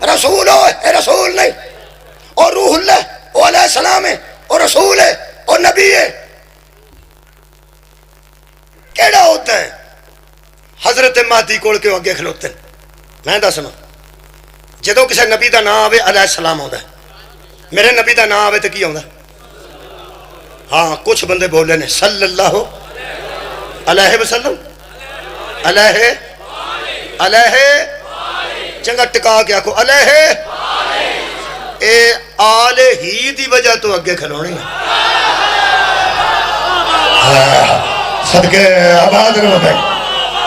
رسول ہو اے رسول نہیں، اور روح اللہ وہ علیہ السلام ہے، اور رسول ہے اور نبی ہے، کیڑا ہوتا ہے؟ حضرت مہدی کول کے اگے کھلوتے ہیں۔ میں دسنا جدو کسی نبی دا نام آوے علیہ السلام آتا ہے، میرے نبی دا نام آوے تو کی آتا ہے؟ ہاں کچھ بندے بولے نے صلی اللہ علیہ وسلم، علیہ علیہ چنگا ٹکا کے آکھو علیہ، اے آل ہی دی وجہ تو اگے کھلونی ہے۔ صدقے آباد رہو بھائی،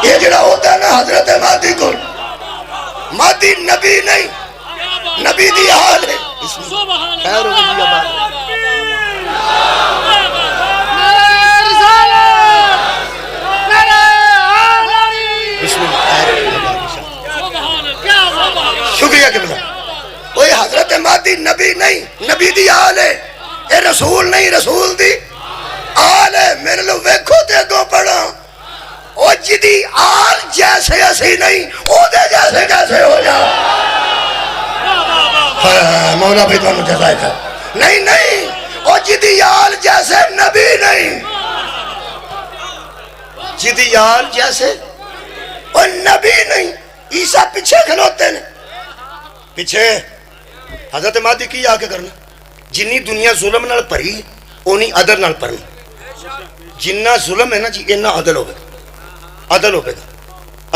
یہ جڑا ہوتا ہے نا حضرت مہدی کو، مہدی نبی نہیں، نبی دی حال ہے۔ خیر ہو گئی آباد۔ شکریہ کہ بلا کوئی حضرت مہدی نبی نہیں، نبی دی آل ہے، اے رسول نہیں، رسول دی آل ہے۔ میرے لوگ ویکھو تے دو پڑھا، او جدی آل جیسے اسی نہیں، او دے جیسے کیسے ہو جا۔ مولا بھی تو جزائے تھا نہیں نہیں، او جدی آل جیسے نبی نہیں، جدی آل جیسے او نبی نہیں۔ عیسیٰ پیچھے کھلوتے ہیں، پیچھے حضرت مہدی کی آ کے کرنا، جنی دنیا ظلم نال پری اونی عدل نال پرنی، جنہ ظلم ہے نا جی اینا عدل ہوگا، عدل ہوگا،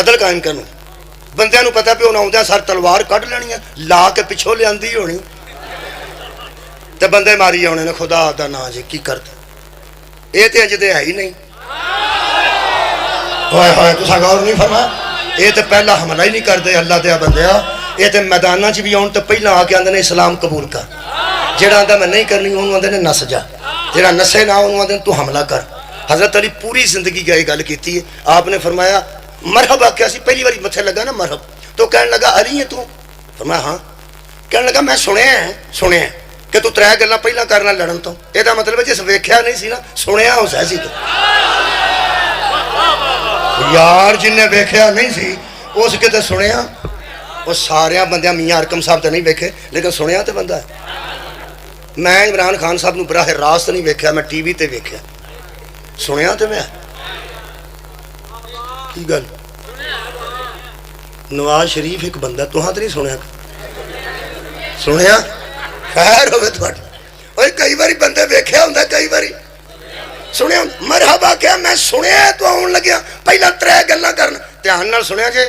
عدل قائم کرنا۔ بندیاں نو پتہ پہ ہونا ہوندہ سر تلوار کٹ لینی ہے، لا کے پچھو لے آندھی ہونی تے بندے ماری ہونے نے خدا دا نا جی کی کرتا، اے تے انج دے ہے ہی نہیں۔ ہوئے ہوئے تو سا غور نہیں فرمایا، اے تے پہلا حملہ ہی نہیں کر دے اللہ دیا بندیا، اے تے میدانہ چ بھی آن تے پہلا آ کے آندے نے اسلام قبول کر، جڑا آندہ میں نہیں کرنی انہوں آندے نے نس جا، جڑا نسے نہ انہوں آندے نے تو حملہ کر۔ حضرت علی پوری زندگی کا یہ گل کیتی ہے، آپ نے فرمایا مرحبا کیا سی، پہلی باری متھے لگا نا مرحب، تو کہنے لگا علی ہے تو؟ فرمایا ہاں۔ کہنے لگا میں سنیا کہ تو ترے گلاں پہلا کرنا لڑن تو، یہ دا مطلب ہے جس ویکھیا نہیں سی نا سنیا ہو سی تو یار جن نے ویکھیا نہیں سی اس کے تے سنیا، وہ سارے بندیاں میاں حرکم صاحب تے نہیں ویکھے لیکن سنیا تے بندہ ہے۔ میں عمران خان صاحب نو براہ راست نہیں ویکھیا، میں ٹی وی تے ویکھیا، سنیا تے میں کی گل۔ نواز شریف ایک بندہ تو ہاں تے نہیں سنیا، سنیا خیر ہوئے تھوڑی، اور کئی باری بندے ویکھیا ہوندہ، کئی باری سنیا ہوندہ۔ مرحبا کیا میں سنیا تو آن لگیا، پہلا ترے گلاں کرنا، دھیان نال سنیا جے،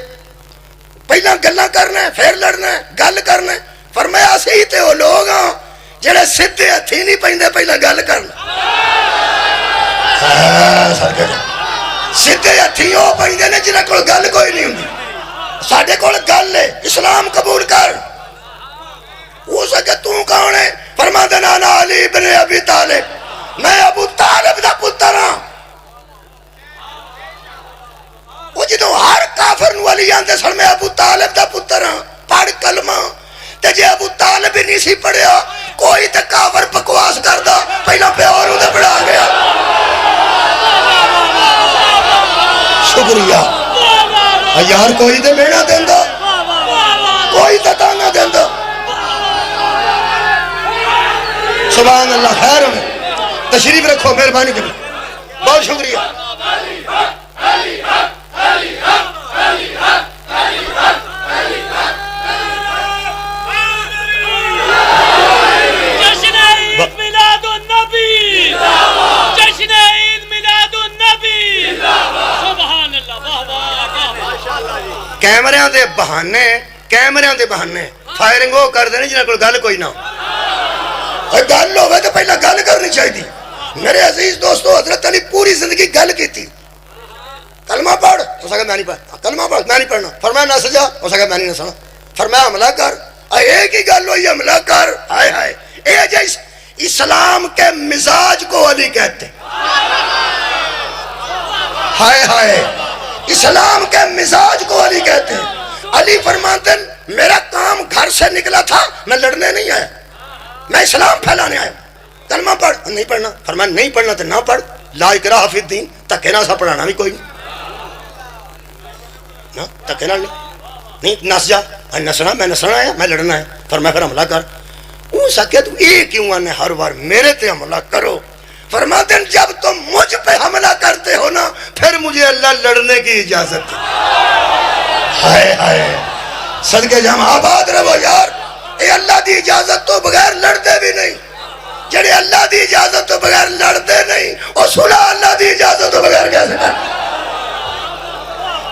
پہلا گلاں کرنا ہے پھر لڑنا ہے، گل کرنا ہے۔ فرمایا اسی تے وہ لوگ ہاں جڑے سدھے ہتھی نہیں پیندے، پہلا گل کرنا، سدھے ہتھی وہ پیندے نے جنہاں کول گل کوئی نہیں ہوندی۔ ساڈے کول گل ہے، اسلام قبول کر۔ وہ سکے تو کون ہے؟ فرماتے نانا علی بن ابی طالب، میں ابو طالب دا پتر ہاں۔ وہ جدو ہر کافر نو علی آندے سن میں ابو طالب دا پتر ہاں، پڑھ کلمہ، تے جے ابو طالب ہی نہیں سی پڑھیا کوئی تے کافر بکواس کردا، پہلا پیور اودے بڑھا گیا۔ شکریہ یار، کوئی تے میڑا دیندا، کوئی تے تانا دیندا۔ سبحان اللہ، خیر ہوئے، تشریف رکھو، مہربانی کرو، بہت شکریہ۔ جشن عید میلاد النبی، جشن عید میلاد النبی، سبحان اللہ، واہ واہ۔ کیمریاں دے بہانے فائرنگ وہ کر دینے جنہاں کوئی گل کوئی نہ گل ہوئے تو پہلا گل کرنی چاہیے۔ میرے عزیز دوستو، حضرت علی پوری زندگی گل کی تھی، کلمہ پڑھ، ہو سکتا میں نہیں پڑھ، کلمہ پڑھ میں نہیں پڑھنا، فرمایا نس جا، ہو سکتا میں نہیں نسنا، فرمایا حملہ کر، ایک ہی گل ہوئی حملہ کر۔ ہائے ہائے، اے جیس اسلام کے مزاج کو علی کہتے، ہائے ہائے، اسلام کے مزاج کو علی کہتے ہیں۔ علی فرماتے ہیں میرا کام گھر سے نکلا تھا، میں لڑنے نہیں آیا، میں اسلام پھیلانے آیا۔ کلمہ پڑھ، نہیں پڑھنا، فرمایا نہیں پڑھنا تو نہ پڑھ، لا اکراہ فی الدین، تکے نہ سا پڑھانا بھی کوئی نہیں، تکے نہ نہیں، نس جا، نسنا میں نسنا ہے میں لڑنا ہے فرمایا پھر حملہ کر اس آکے تو یہ کیوں آنے ہر بار میرے تے حملہ کرو فرماتے ہیں جب تم مجھ پہ حملہ کرتے ہو نا پھر مجھے اللہ لڑنے کی اجازت دی ہائے ہائے صدقے جامع آباد رہو یار اے اللہ دی اجازت تو بغیر لڑتے بھی نہیں جڑے اللہ دی اجازت تو بغیر لڑتے نہیں اور سنا اللہ دی اجازت تو بغیر کیسے کرتے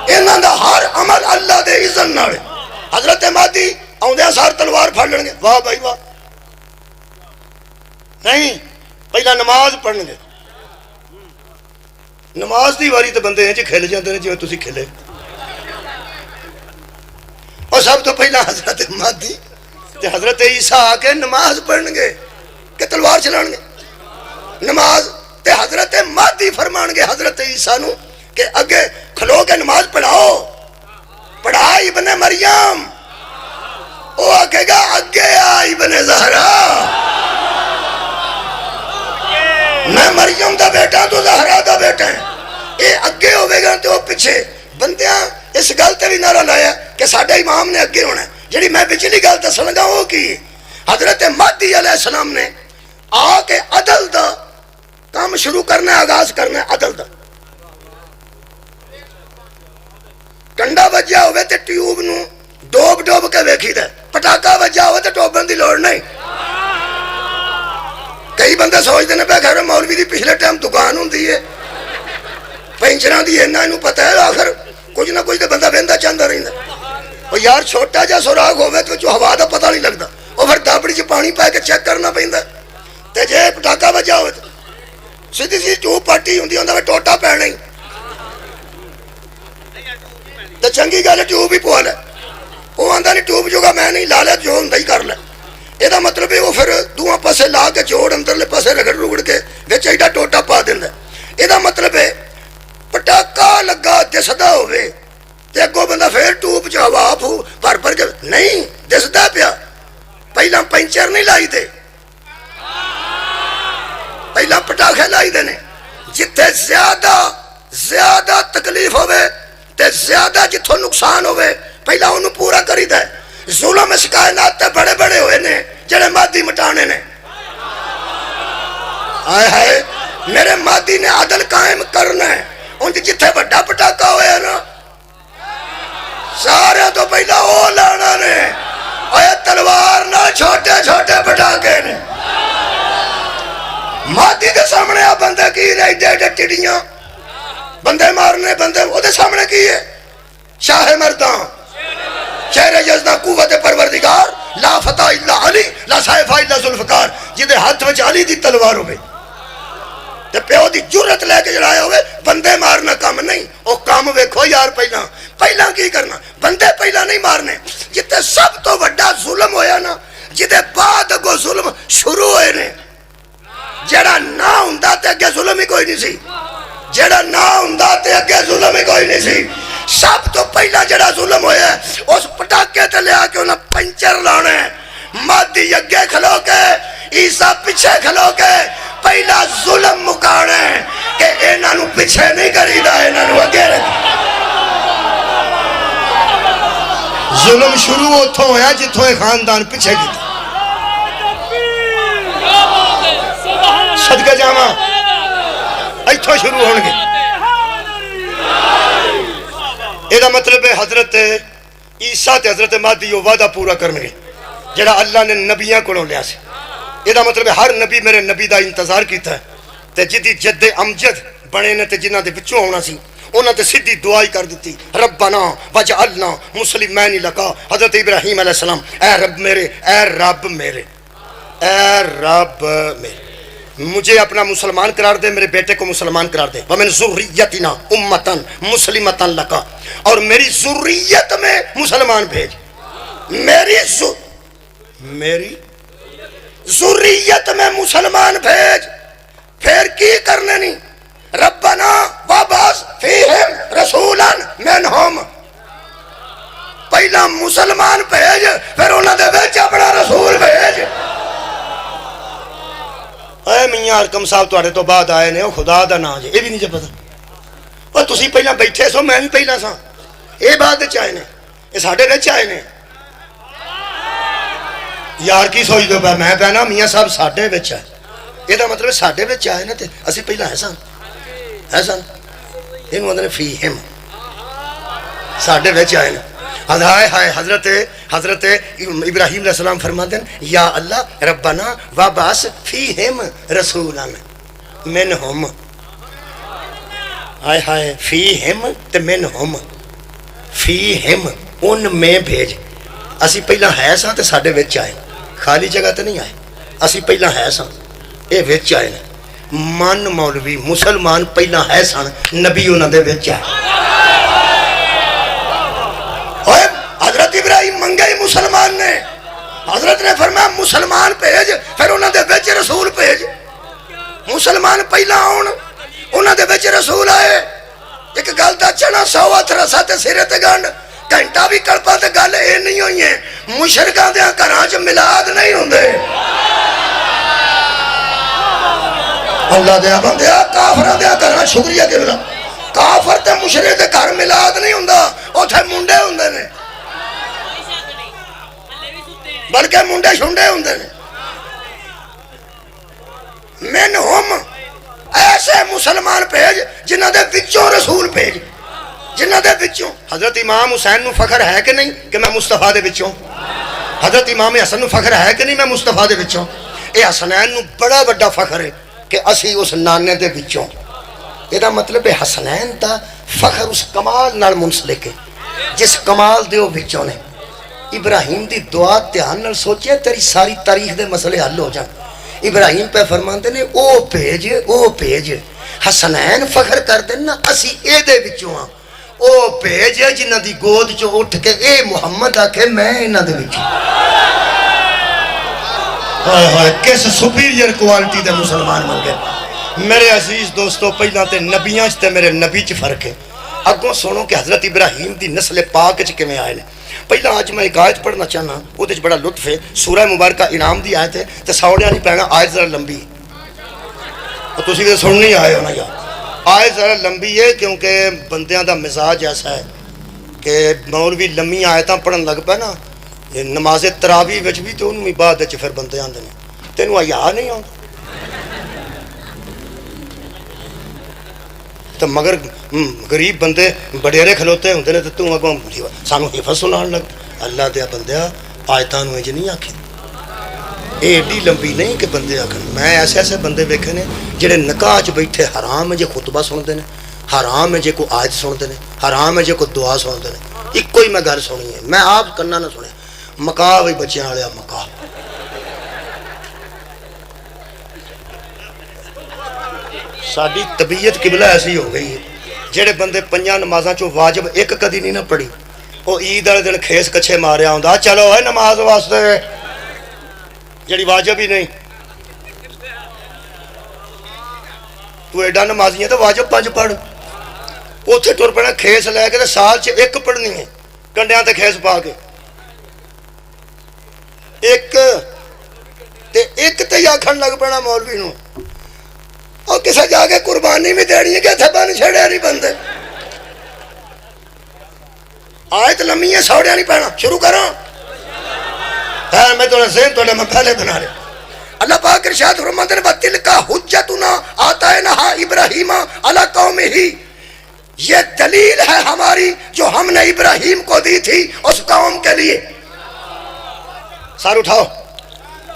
انہاں دا ہر عمل اللہ دے اذن نال حضرت مہدی آوندے سار تلوار پھڑ لیں گے واہ بھائی واہ نہیں پہلا نماز پڑھن گے نماز دی واری تے بندے ہیں جی کھل جاندے نے جویں تسی کھلے اور سب تو پہلا حضرت مہدی تے حضرت عیسیٰ آ کے نماز پڑھن گے کہ تلوار چلان گے نماز تے حضرت مہدی فرمان گے حضرت عیسیٰ نو کہ اگے کھلو کے نماز پڑھاؤ پڑھا ابن مریم وہ آکے گا اگے آ ابن زہرا میں مریم دا بیٹا تو زہرا دا بیٹا ہے اے اگے ہوئے گا تو پیچھے بندیاں اس گلتے بھی نعرہ لایا کہ ساڈا امام نے اگے ہونا ہے جڑی میں پچھلی گل دسن لگا وہ کی حضرت مہدی علیہ السلام نے آ کے عدل دا کام شروع کرنا ہے آغاز کرنا ہے عدل دا کنڈا وجہ ہوئے تے ٹیوب نو ڈوب ڈوب کے ویکھی دے پٹاکا وجہ ہوئے تے ٹوبن دی لوڑ نہیں کئی بندے سوچتے ہیں پہ گھر مولوی دی پچھلے ٹائم دکان ہوندی ہے پینچران دی اینا انہوں پتہ ہے آخر کچھ نہ کچھ تے بندہ بہندہ چاندہ رہی اور یار چھوٹا جا سوراخ ہوئے تو ہوا دا پتہ نہیں لگتا اور پھر دابڑی چ پانی پائے کے چیک کرنا پہندا تے جے پٹاکا وجہ ہوئے سیدھی سی ٹیوب پاٹی ہوندی ہوندا ٹوٹا پینا ہی تے چنگی گل ٹیوب ہی پوا لے وہ آندا نہیں ٹیوب جوگا میں نہیں لا لے جو ہوندا ہی کر لے یہ دا مطلب ہے وہ پھر دوہاں پاسے لا کے جوڑ اندرلے پاسے رگڑ رگڑ کے وچ ایڈا ٹوٹا پا دیندا یہ دا مطلب ہے پٹاکا لگا دسدا ہوئے تے اگوں بندہ پھر ٹیوب چ ہوا پھو بھر بھر کے نہیں دسدا پیا پہلا پنچر نہیں لائی دے پہلا پٹاخے لائی دے نے جتھے زیادہ تکلیف ہوئے تے زیادہ جتھوں نقصان ہوئے پہلا انہوں پورا کری دے ظلم اس کائنات تے بڑے بڑے ہوئے نے جڑے مادی مٹانے نے آئے ہائے میرے مادی نے عدل قائم کرنا ہے ان جتھے بڑا پٹاکا ہوئے نا سارے تو پہلا وہ لانا نے اے تلوار نہ چھوٹے چھوٹے پٹاکے نے مادی دے سامنے آ بندے کی رہی دے دے ٹڑیاں بندے مارنے بندے وہ دے سامنے کی ہے شاہ مردان شہر یزدہ قوت پروردگار لا فتح اللہ علی لا سائفہ اللہ ذوالفقار جدے ہاتھ وچ علی دی تلوار ہوئے تے پیو دی جرت لے کے جڑایا ہوئے بندے مارنا کام نہیں او کام ویکھو یار پہلا کی کرنا بندے پہلا نہیں مارنے جتے سب تو بڑا ظلم ہویا نا جدے بعد اگو ظلم شروع ہوئے نے جڑا نہ ہوندا تے اگے ظلم ہی کوئی نہیں سی جڑا نہ ہوندا تے اگے ظلم ہی کوئی نہیں سی سب تو پہلا جڑا ظلم ہویا ہے اس پٹاکے تے لیا کے انہاں پنچر لانے مادی اگے کھلو کے عیسیٰ پیچھے کھلو کے پہلا ظلم مکانے کہ انہاں نو پیچھے نہیں کری دا انہاں نو اگے رکھ ظلم شروع ہوتھوں ہویا جتھوں ایک خاندان پیچھے کی صدقہ جامع ایتھوں شروع ہونگے یہ مطلب ہے حضرت عیسیٰ تے حضرت مہدی یہ وعدہ پورا کرنگے جڑا اللہ نے نبیاں کو لیا سے یہ مطلب ہے ہر نبی میرے نبی دا انتظار کیتا ہے تے جدی جد امجد بنے نے تے جنہ دے بچوں ہونا سی انہاں تے سیدھی دعائی کر دیتی ربنا وجعلنا مسلمین لکا حضرت ابراہیم علیہ السلام اے رب میرے اے رب میرے اے رب میرے مجھے اپنا مسلمان قرار دے میرے بیٹے کو مسلمان قرار دے وَمِن ذُرِّيَّتِنَا اُمَّتًا مُسْلِمَةً لَكَ اور میری ذریت میں مسلمان بھیج میری ذریت میں مسلمان بھیج پھر کی کرنے نہیں ربنا وَبَعَثْ فِيهِمْ رَسُولًا مِنْهُمْ پہلا مسلمان بھیج پھر انہوں نے بیچ اپنا رسول بھیج اے میاں حکم صاحب تو تو بعد آئے نے خدا دا نا جے یہ بھی نہیں جے پتا اور تسی پہلا بیٹھے سو میں بھی پہلا سا یہ بعد چاہے نے یہ ساڑھے رچ آئے نے یار کی سوچتے پا میں پہنا میاں صاحب ساڈے وچ ہے یہ مطلب ساڈے وچ آئے نا تے اسی پہلا ہے سن یہ آدھے فیہم ساڈے وچ آئے نا ہائے ہائے حضرت ابراہیم علیہ السلام فرماتے ہیں یا اللہ ربنا وابعث فیہم رسولا منہم ہائے ہائے فیہم تے منہم فیہم ان میں بھیج اسی پہلا ہے ساں تے ساڈے وچ آئے خالی جگہ تے نہیں آئے اسی پہلا ہے ساں اے وچ آئے من مولوی مسلمان پہلا ہے سن نبی انہاں دے وچ آئے حضرت ابراہیم منگے ہی مسلمان نے حضرت نے فرمایا مسلمان بھیج پھر انہاں دے وچ رسول بھیج مسلمان پہلا آن انہاں دے وچ رسول آئے ایک گل دا چنا سو ہتھ رسا تے سرے تے گنڈ گھنٹہ بھی کڑپا تے گل اے نہیں ہوئی ہے مشرکاں دیاں گھراں چ میلاد نہیں ہوندے اللہ دیا بندیا کافراں دیاں گھراں شکریہ کرنا کافر تے مشرک دے گھر میلاد نہیں ہوندا اوتھے منڈے ہوندے نے بلکہ منڈے شنڈے ہوندے نے منہم ایسے مسلمان بھیج جنہاں دے وچوں رسول بھیج جنہاں دے وچوں حضرت امام حسین نو فخر ہے کہ نہیں کہ میں مصطفیٰ دے وچوں حضرت امام حسن نو فخر ہے کہ نہیں میں مصطفیٰ دے وچوں اے حسنین نو بڑا بڑا فخر ہے کہ اسی اس نانے دے وچوں یہ دا مطلب ہے حسنین دا فخر اس کمال نال منسلک ہے جس کمال دے وہ وچوں نے ابراہیم دی دعا دھیان نال سوچے تیری ساری تاریخ دے مسئلے حل ہو جان ابراہیم پہ فرماندے نے او بھیج حسنین فخر کر دینا اسی اے دے وچوں ہاں او بھیج جنہ دی گود چو اٹھ کے اے محمد آکھے میں انہ دے وچوں کس سپیریئر کوالٹی دے مسلمان بن گئے میرے عزیز دوستو پہلا تے نبیاں تے میرے نبی چ فرق ہے اگوں سنو کہ حضرت ابراہیم دی نسل پاک چ کیویں آئے نے پہلا آج میں ایک آیت پڑھنا چاہنا وہ دے بڑا لطف ہے سورہ مبارکہ انعام دی آیت ہے تے ساوڑیاں نہیں پڑھنا آیت ذرا لمبی اور تسی تے سن نہیں آئے ہو نا یار آیت ذرا لمبی ہے کیونکہ بندیاں دا مزاج ایسا ہے کہ مولوی لمبی آیتاں پڑھن لگ پے نا نماز تراویح وچ بھی تے انہوں بعد وچ پھر بندے آندے نے تینوں حیا نہیں آندا تو مگر غریب بندے بڑیرے کھلوتے ہوندے نے تے تو اگوں سانو حفظ سنان لگ اللہ دیا بندیا آیتاں نوں انج نہیں آکھے اے ایڈی لمبی نہیں کہ بندے آکھن میں ایسے ایسے بندے ویکھے نے جڑے نکاح چ بیٹھے حرام ہے جے خطبہ سنتے نے حرام ہے جے کو آیت سنتے نے حرام ہے جے کو دعا سنتے نے ایک کوئی میں گل سنی ہے میں آپ کنا نہ سنیا مکاح وہی بچیاں والے مکاح ساری طبیعت قبلہ ایسی ہو گئی ہے جڑے بندے پنجاں نمازاں چوں واجب ایک کدی نہیں نہ پڑھی وہ عید والے دن کھیس کچھے ماریا ہوندا چلو ہے نماز واسطے جڑی واجب ہی نہیں تو ایڈا نمازی ہے تو واجب 5 پڑھ اوتھے ٹر پینا کھیس لے کے تے سال چ ایک پڑھنی ہے کنڈیاں تے کھیس پا کے ایک تے آکھن لگ پینا مولوی نو اور کسے جا کے قربانی بھی دینی ہے کہ اتھے بن چھڑیا نہیں بندے آیت لمبی ہے سوڑیا نہیں پہنا شروع کرو میں تو ذہن تو میں پہلے بنا لے اللہ پاک ارشاد فرماتے ہیں وَتِلْكَ حُجَّتُنَا آتَيْنَاهَا إِبْرَاهِيمَ عَلَىٰ قَوْمِهِ یہ دلیل ہے ہماری جو ہم نے ابراہیم کو دی تھی اس قوم کے لیے سار اٹھاؤ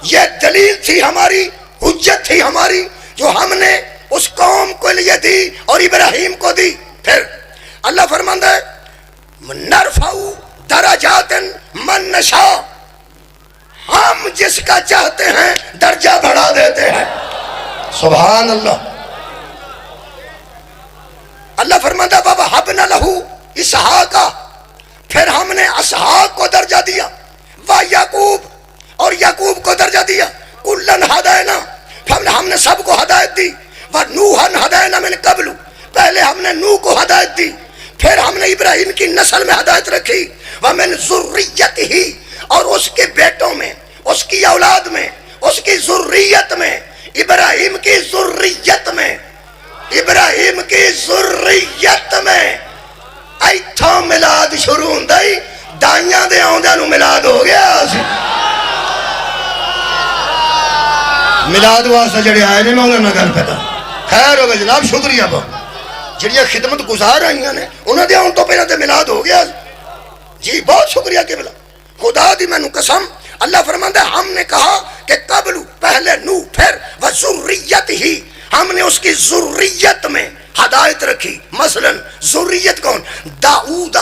یہ دلیل تھی ہماری حجت تھی ہماری جو ہم نے اس قوم کو لیے دی اور ابراہیم کو دی پھر اللہ فرماتا ہے نرفعُ درجات من نشاء ہم جس کا چاہتے ہیں درجہ بڑھا دیتے ہیں سبحان اللہ اللہ فرماتا ہے وَوَهَبْنَا لَهُ إِسْحَاقَ پھر ہم نے اسحاق کو درجہ دیا وَيَعْقُوب اور یعقوب کو درجہ دیا كُلًّا هَدَيْنَا ہم نے سب کو ہدایت دی وَنُوحًا هَدَيْنَا مِن قَبْلُ پہلے ہم نے نوح کو ہدایت دی پھر ہم نے ابراہیم کی نسل میں ہدایت رکھی وَمِن ذُرِّيَّتِهِ اور اس کے بیٹوں میں اس کی اولاد میں اس کی ذریت میں ابراہیم کی ذریت میں ابراہیم کی ذریت میں ایتھوں میلاد شروع ہوندی دائیاں دے آوندیاں نوں میلاد ہو گیا ملاد واسطے جڑے آئے نے میں انہوں نے گل پتا خیر ہوگا جناب شکریہ بہت جڑیاں خدمت گزار آئیاں نے انہوں نے ان تو پہلے تے ملاد ہو گیا جی بہت شکریہ کہ بلا خدا دی میں قسم اللہ فرماتا ہے ہم نے کہا کہ قبل پہلے نو پھر وذریت ہی ہم نے اس کی ذریت میں ہدایت رکھی مثلا ذریت کون داؤد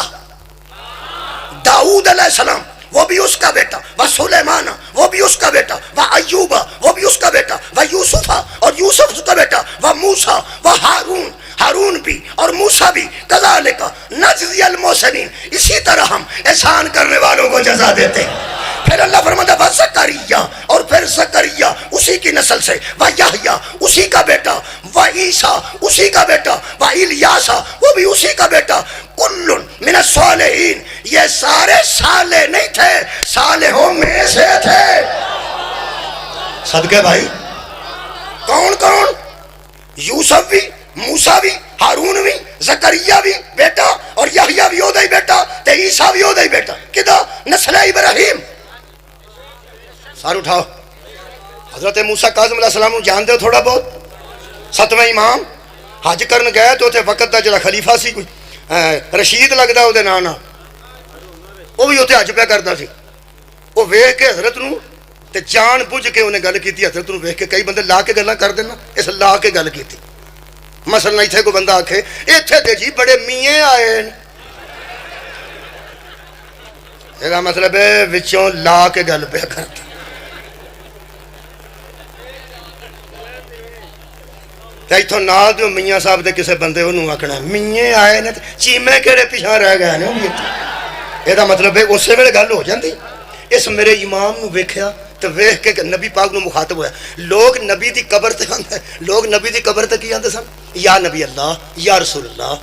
علیہ السلام وہ بھی اس کا بیٹا وہ سلیمان وہ بھی اس کا بیٹا وہ ایوب وہ بھی اس کا بیٹا وہ یوسف اور یوسف اس کا بیٹا وہ موسیٰ وہ ہارون بھی اور موسیٰ بھی کذالک نجزی المحسنین اسی طرح ہم احسان کرنے والوں کو جزا دیتے ہیں پھر اللہ فرماتا ہے زکریا اور پھر زکریا اسی کی نسل سے وہ یحییٰ اسی کا بیٹا وہ عیسیٰ اسی کا بیٹا وہ الیاس وہ بھی اسی کا بیٹا کل من الصالحین یہ سارے صالح نہیں تھے صالحوں میں سے تھے صدقے بھائی کون کون یوسف بھی موسیٰ بھی ہارون بھی زکریا بھی بیٹا اور یحییٰ بھی یہودہ ہی بیٹا تے عیسیٰ بھی یہودہ ہی بیٹا کدھا نسل ابراہیم سار اٹھاؤ حضرت موسیٰ کاظم علیہ السلام جان دے تھوڑا بہت ستویں امام حج کرن گئے تو تے وقت دا جڑا خلیفہ سی کوئی رشید لگدا او دے نانا وہ بھی اتنے حج پہ کرتا سی وہ ویکھ کے حضرت نو تے جان بوجھ کے انہیں گل کیتی حضرت نو ویکھ کے کئی بندے لا کے گلاں کر دینا اس لا کے گل کیتی مثلا اتنے کوئی بندہ آکھے اتنے تے جی بڑے میے آئے یہ مطلب ہے وچوں لا کے گل پہ کرتا اتوں نال دیو میاں صاحب دے کسے بندے انہوں آکھنا میے آئے نے چیمے کیڑے پیچھا رہ گئے نے یہ مطلب ہے اسی ویلے گل ہو جاندی اس میرے امام نو ویکھیا تو ویکھ کے نبی پاک نو مخاطب ہویا لوگ نبی دی قبر تے آندے لوگ نبی دی قبر تے کی آندے سن یا نبی اللہ یا رسول اللہ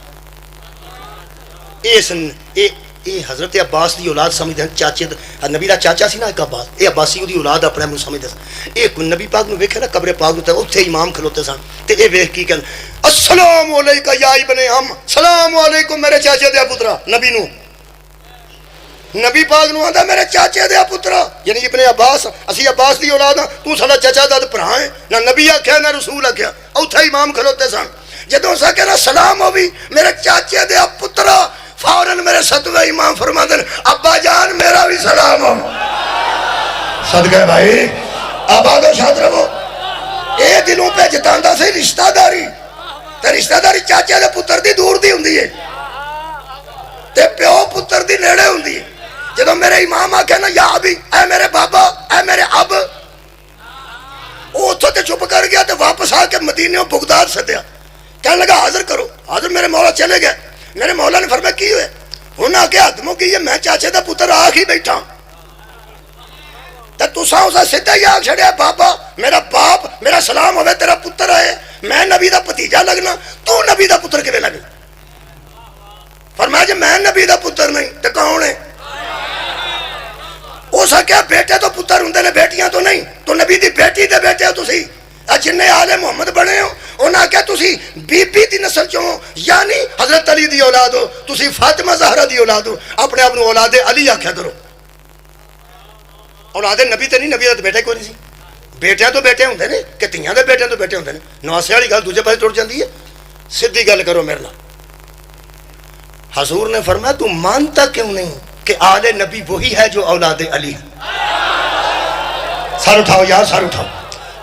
اے حضرت عباس دی اولاد سمجھدے چاچے نبی دا چاچا سی نا ایک عباس اے عباسی دی اولاد اپنے منہ سمجھدے سن اے نبی پاک نو ویکھے نا قبر پاک تے اوتھے امام کھلوتے سن تے اے ویکھ کی کہن السلام علیکم یا ابن عم السلام علیکم میرے چاچے دے پترا نبی نو نبی پاک نو آندا میرے چاچے دے پترا یعنی ابن عباس اسی عباس دی اولاد ہاں تو ساڈا چاچا دا بھرا ہے نہ نبی آکھیا نہ رسول آکھیا اوتھے امام کھلوتے سن جدوں سا کہنا سلام ہووی میرے چاچے دے پترا فوراً میرے ستویں امام فرماتے ہیں ابا جان میرا بھی سلام ہو صدقے بھائی آباد و شاد رہو اے دلوں پہ جتاندہ سے رشتہ داری تے رشتہ داری چاچے دے پتر دی دور دی ہوندی ہے تے پیو پتر دی نیڑے ہوندی ہے جدو میرے امام آکھے نا یا ابی اے میرے بابا اے میرے اب وہ اتھو تے چھپ کر گیا تے واپس آ کے مدینہ بغداد سے دیا کہنے لگا حاضر کرو حاضر میرے مولا چلے گئے میرے مولا نے فرمایا کی ہوئے انہوں نے کہا آدموں کی یہ میں چاچے دا پتر آکھ ہی بیٹھا تو تساں اسا سدھا ہی آکھ چھڑیا بابا میرا باپ میرا سلام ہوئے تیرا پتر آئے میں نبی دا پتیجا لگنا تو نبی دا پتر کیویں لگنا فرمایا جی میں نبی دا پتر نہیں تو کون ہے اسا کیا بیٹے تو پتر ہوندے نے بیٹیاں تو نہیں تو نبی دی بیٹی دے بیٹے ہو تسی جنہیں آل محمد بنے ہو انہاں کیا تسی بی بی دی نسل چوں ہو یعنی حضرت علی دی اولاد ہو تسی فاطمہ زہرا دی اولاد ہو اپنے آپ اولاد علی آکھیا کرو اولاد نبی تے نہیں نبی دا بیٹے کوئی نہیں سی بیٹے تو بیٹے ہوندے نے کہ تیاں دے بیٹے تو بیٹے ہوندے نے نواسے والی گل دوجے پاسے ٹر جاندی ہے سیدھی گل کرو میرے نال حضور نے فرمایا تو مانتا کیوں نہیں کہ آل نبی وہی ہے جو اولاد علی سر اٹھاؤ یار سر اٹھاؤ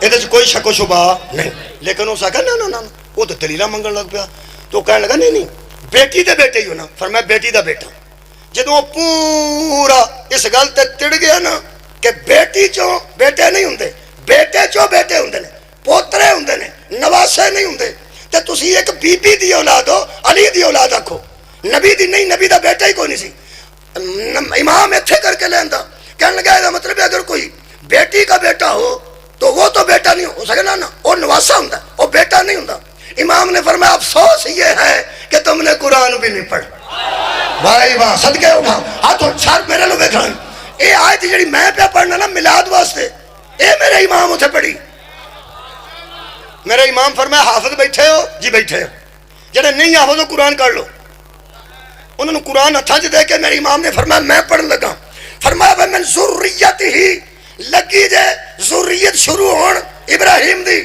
یہ کوئی شک و شبہ نہیں لیکن اس آگا نا وہ تو دلیلہ منگن لگ پیا تو کہنے لگا نہیں بیٹی دے بیٹے ہی ہونا فرمایا بیٹی دا بیٹا جدو پورا اس گل تے تڑ گیا نا کہ بیٹی چوں بیٹے نہیں ہوندے بیٹے چوں بیٹے ہوندے نے پوترے ہوندے نے نواسے نہیں ہوندے تے تسی ایک بی بی دی اولاد ہو علی دی اولاد آکھو نبی دی نہیں نبی دا بیٹا ہی کوئی نہیں سی امام ایتھے کر کے لیندا کہنے لگا یہ مطلب ہے اگر کوئی بیٹی کا بیٹا ہو تو وہ تو بیٹا نہیں ہو سکے نا وہ نواسا ہوں وہ بیٹا نہیں ہوں امام نے فرمایا افسوس یہ ہے کہ تم نے قرآن بھی نہیں پڑھا بھائی واہ صدقے اٹھاؤ ہاتھ چھار میرے لوگ دیکھ رہے یہ آیت جڑی میں پہ پڑھنا نا میلاد واسطے اے میرے امام اتھے پڑھی میرے امام فرمایا حافظ بیٹھے ہو جی بیٹھے ہو جڑے نہیں حافظ ہو قرآن کر لو انہوں نے قرآن ہتھاں چ دے کے میرے امام نے فرمایا میں پڑھن لگا فرمایا من ذریت ہی لگی جے ذریت شروع ہون ابراہیم دی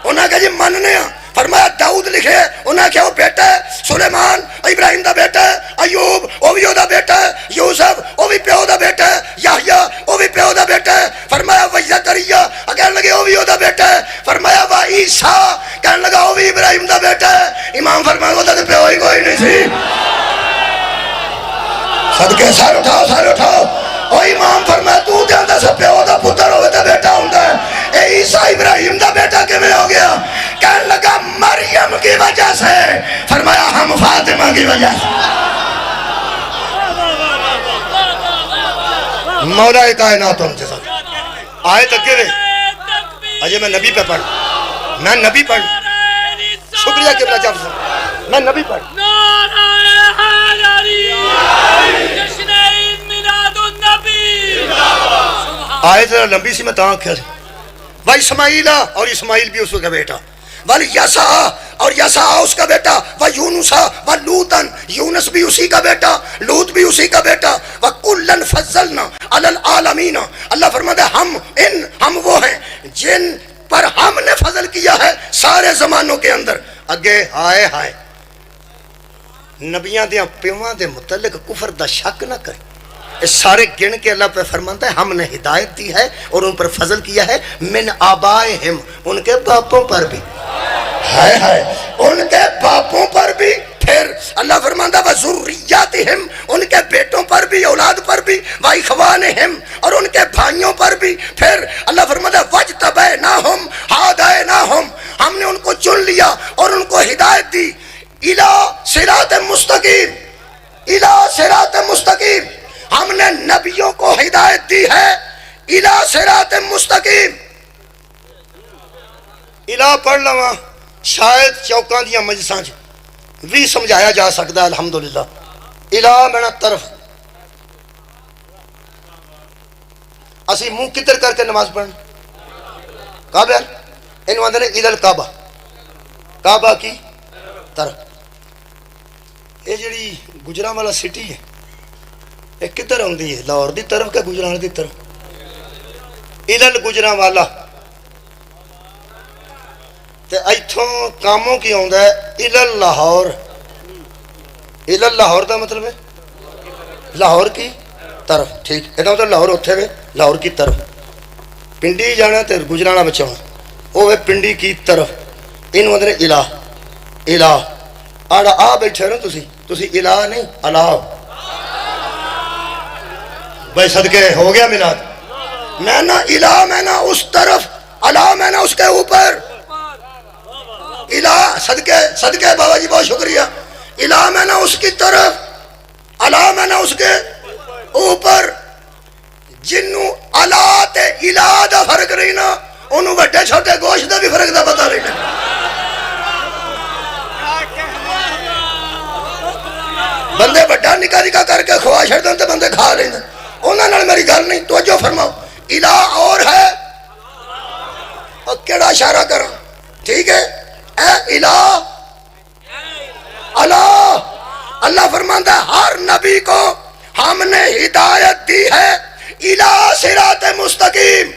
انہاں کہ جی مننے ہاں فرمایا داؤد لکھے انہاں کہ وہ بیٹا ہے سلیمان ابراہیم دا بیٹا ہے ایوب وہ بھی دا بیٹا ہے یوسف وہ بھی پیو دا بیٹا ہے یحییٰ وہ بھی پیو دا بیٹا ہے فرمایا و زکریا کہنے لگے وہ بھی دا بیٹا ہے فرمایا و عیسیٰ کہنے لگا وہ بھی ابراہیم دا بیٹا ہے امام فرمایا وہ دا پیو ہی کوئی نہیں سی صدقے سار اٹھاؤ او امام فرمایا تو دے اندر سے پیو دا پتر ہوئے دا بیٹا ہوندہ ہے اے عیسیٰ ابراہیم دا بیٹا کیویں ہو گیا کہنے لگا مریم کی وجہ سے فرمایا ہم فاطمہ کی وجہ سے مولا کائنات ہم سے ساتھ آئے تک کے اجے میں نبی پہ پڑھ میں نبی پڑھ شکریہ کہ بلا جب میں نبی پڑھ آئے ذرا لمبی سی میں تاں کیا سی وہ اسماعیلہ اور اسماعیل بھی اس کا بیٹا وہ یسع اور یسع اس کا بیٹا وہ یونسا وہ لوطن یونس بھی اسی کا بیٹا لوط بھی اسی کا بیٹا وہ کلن فضلنا علی العالمین اللہ فرماتا ہے ہم وہ ہیں جن پر ہم نے فضل کیا ہے سارے زمانوں کے اندر اگے ہائے نبیاں دیاں پیواں دے متعلق کفر دا شک نہ کرے اس سارے گن کے اللہ پہ فرماتا ہے ہم نے ہدایت دی ہے اور ان پر فضل کیا ہے من آبائہم ان کے باپوں پر بھی ہائے ان کے باپوں پر بھی پھر اللہ فرماتا ہے وذریاتہم ان کے بیٹوں پر بھی اولاد پر بھی واخوانہم اور ان کے بھائیوں پر بھی پھر اللہ فرماتا ہے وجتبیناہم ہدیناہم ہم نے ان کو چن لیا اور ان کو ہدایت دی الی صراط مستقیم الی صراط مستقیم ہم نے نبیوں کو ہدایت دی ہے الی صراط مستقیم الی پڑھ لواں شاید چوکاں دیاں مجلساں بھی سمجھایا جا سکتا ہے الحمدللہ الی مینا طرف اسی منہ کدھر کر کے نماز پڑھنا کعبہ انہوں اندر الی الکعبہ کعبہ کی طرف یہ جڑی گجراں والا سٹی ہے یہ کدھر ہوندی ہے لاہور دی طرف کہ گجراں دی طرف ادھر گجراں والا تے ایتھوں کاموں کی ہوندا ہے ادھر لاہور ادھر لاہور دا مطلب ہے لاہور کی طرف ٹھیک ادھر ادھر لاہور اتھے وے لاہور کی طرف پنڈی جانا تے گجراں بچاؤں وہ پنڈی کی طرف انہوں اندر الہ آڑا آ بیٹھے نا تسی الہ نہیں اللہ بھائی صدقے ہو گیا میلاد میں نا الہ میں نا اس طرف اللہ میں نا اس کے اوپر الہ صدقے بابا جی بہت شکریہ الہ میں نا اس کی طرف اللہ میں نا اس کے اوپر جنوں اللہ تے الہ دا فرق نہیں نا انہوں بڑے چھوٹے گوشت دا بھی فرق دا پتہ نہیں نا بندے بڑا نکا نکا کر کے خواہ چھڑ تے بندے کھا لیں انہاں نال میری گل نہیں توجہ فرماؤ الہ اور ہے اور کیڑا اشارہ کراں ٹھیک ہے اے الہ اللہ فرماتا ہے ہر نبی کو ہم نے ہدایت دی ہے الہ صراط مستقیم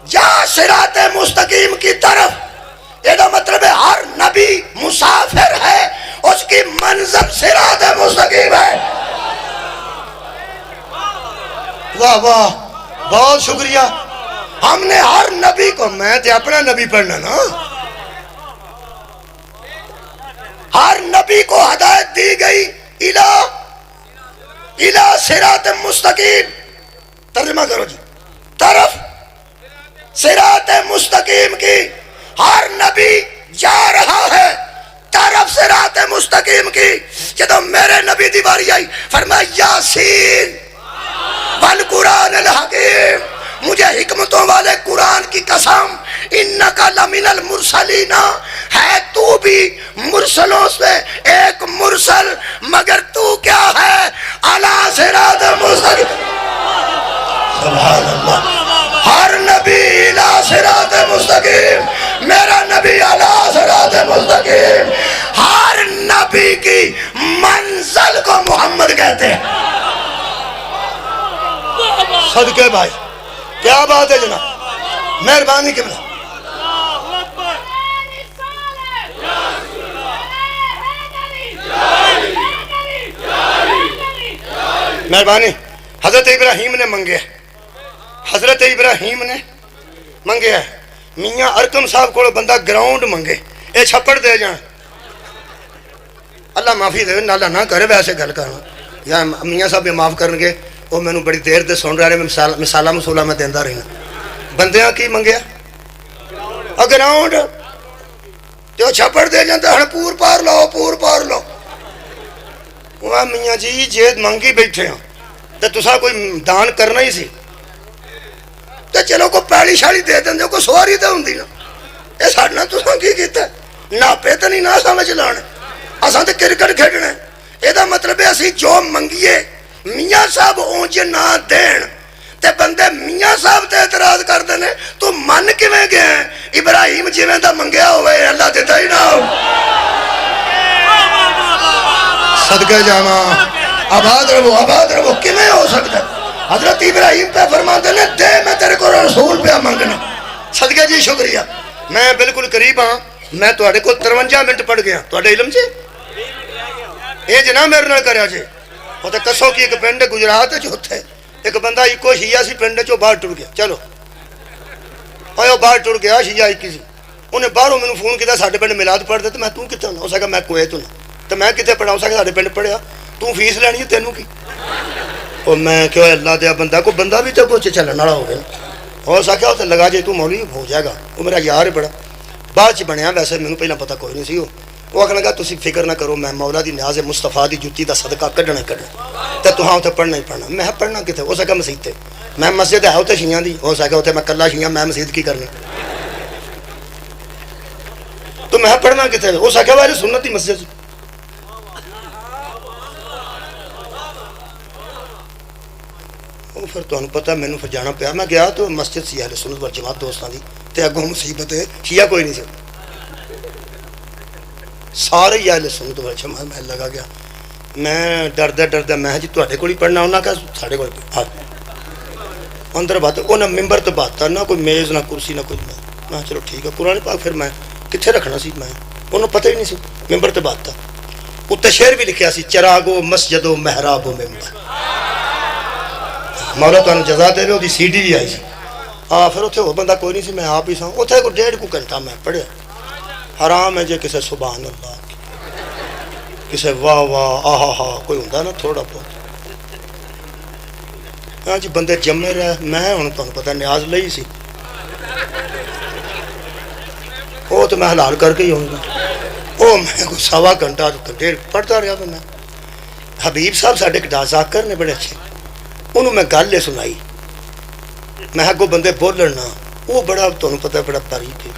یا صراط مستقیم کی طرف یہ مطلب ہے ہر نبی مسافر ہے اس کی منزل صراط مستقیم ہے واہ واہ بہت شکریہ ہم نے ہر نبی کو میں تے اپنا نبی پڑھنا نا ہر نبی کو ہدایت دی گئی الہ صراط مستقیم ترجمہ کرو جی طرف صراط مستقیم کی ہر نبی جا رہا ہے طرف صراط مستقیم کی جب میرے نبی دی باری آئی فرمایا یاسین والقرآن الحکیم مجھے حکمتوں والے قرآن کی قسم انکا لمن المرسلین ہے تو بھی مرسلوں سے ایک مرسل مگر تو کیا ہے علی صراط مستقیم سبحان اللہ ہر نبی علی صراط مستقیم میرا نبی علی صراط مستقیم ہر نبی کی منزل کو محمد کہتے ہیں صدقے بھائی کیا بات ہے جناب مہربانی قبلہ اللہ اکبر مہربانی حضرت ابراہیم نے منگے حضرت ابراہیم نے منگے میاں ارکم صاحب کو بندہ گراؤنڈ منگے اے چھپڑ دے جان اللہ معافی دے نالا نہ کرے ویسے گل کرنا یا میاں صاحب معاف کرن گے وہ میں بڑی دیر دے سن رہے ہیں مثالہ مسولہ میں دیندہ رہنا بندیاں کی منگیا گراؤنڈ تو چھپڑ دے جانتا ہن پور پار لو وہ میاں جی جیت منگی بیٹھے ہوں تو تسا کوئی دان کرنا ہی سی تو چلو کو پیڑی شاڑی دے دیں جو کو سواری تو ہوں نا یہ ساڑھنا تسا کی کیتا ہے ناپے تو نہیں نہ سمجھ لانے اساں تے کرکٹ کھیڈنا یہ دا مطلب ہے اسی جو منگیے میاں صاحب اونج نہ دین تے بندے میاں صاحب تے اعتراض کر دینے تو من کیویں گئے ابراہیم جویں دا منگیا ہوئے اللہ دیتا ہی نہ ہو صدقہ جاواں آباد رہو کیویں ہو سکتا ہے حضرت ابراہیم پہ فرماتے نے دے میں تیرے کو رسول پہ منگنا صدقہ جی شکریہ میں بالکل قریب ہاں میں تواڈے کو 53 منٹ پڑھ گیا تواڈے علم جی یہ جناب میرے نال کریا جی وہ تے کسو کی ایک پنڈ گجرات جو تھے ایک بندہ ایکو شیعہ سی پنڈ چو باہر ٹر گیا چلو آیا باہر ٹر گیا شیعہ ایک سی انہیں باہروں میں فون کیا ساڈے پنڈ میلاد پڑھ دے تو میں کتنے ہونا ہو سکا میں کویت ہوں تو میں کتنے پڑھا ہو سکا ساڈے پنڈ پڑھیا تو فیس لینی ہے تینوں کی اور میں کہ اللہ دیا بندہ کو بندہ بھی تو کچھ چلن والا ہو گیا ہو سکیا تو لگا جی تو مولوی ہو جائے گا وہ میرا یار ہے بڑا بعد چ بنیا ویسے مینوں پہلے پتہ کوئی نہیں سی وہ آخر لگا تسی فکر نہ کرو میں مولا دی نیاز مصطفیٰ دی جُتی دا صدقہ کڈنا تے تہاں اتنے پڑھنا ہی پڑھنا میں پڑھنا کتنے ہو سکا مسجد تے میں مسجد ہے اتنے شیعہ دی ہو سکا اتنے میں کلا شیعہ میں مسجد کی کرنی تو میں پڑھنا کتنے ہو سکا وہ سنت دی مسجد پھر تمہیں پتہ مینوں پھر جانا پیا میں گیا تو مسجد سی اہل سنت والجماعت دوستاں دی تے اگوں مصیبت ہے شیعہ کوئی نہیں سی سارے ہی اہل سنت والجماعت میں لگا گیا میں ڈردہ میں جی تواڈے کول ہی پڑھنا انہاں کہ ساڈے کول اندر بات انہاں ممبر تے بات نہ کوئی میز نہ کرسی نہ کوئی میں چلو ٹھیک ہے قرآن پاک پھر میں کتنے رکھنا سی میں انہوں پتہ ہی نہیں سی ممبر تے بات تھا اتنے شعر بھی لکھیا سی چراغو مسجد و محراب و ممبر مولا تو جزا دے وہ سی ڈی بھی آئی سی پھر اتنے وہ بندہ کوئی نہیں سی میں آپ ہی سا اتنے کو 1.5 گھنٹہ میں پڑھیا حرام ہے جی کسے سبحان اللہ کسے واہ واہ آہا ہا کوئی ہوں نا تھوڑا بہت ہاں جی بندے جمے رہے میں ہوں تمہیں پتہ نیاز لئی سی وہ تو میں حلال کر کے ہی ہوں گا وہ میں کو 1.25 گھنٹہ 1.5 پڑھتا رہا تو میں حبیب صاحب ساڈے ذاکر نے بڑے اچھے انہوں میں گل یہ سنائی میں اگوں بندے بولنا وہ بڑا تمہیں پتہ بڑا تاریخ ہے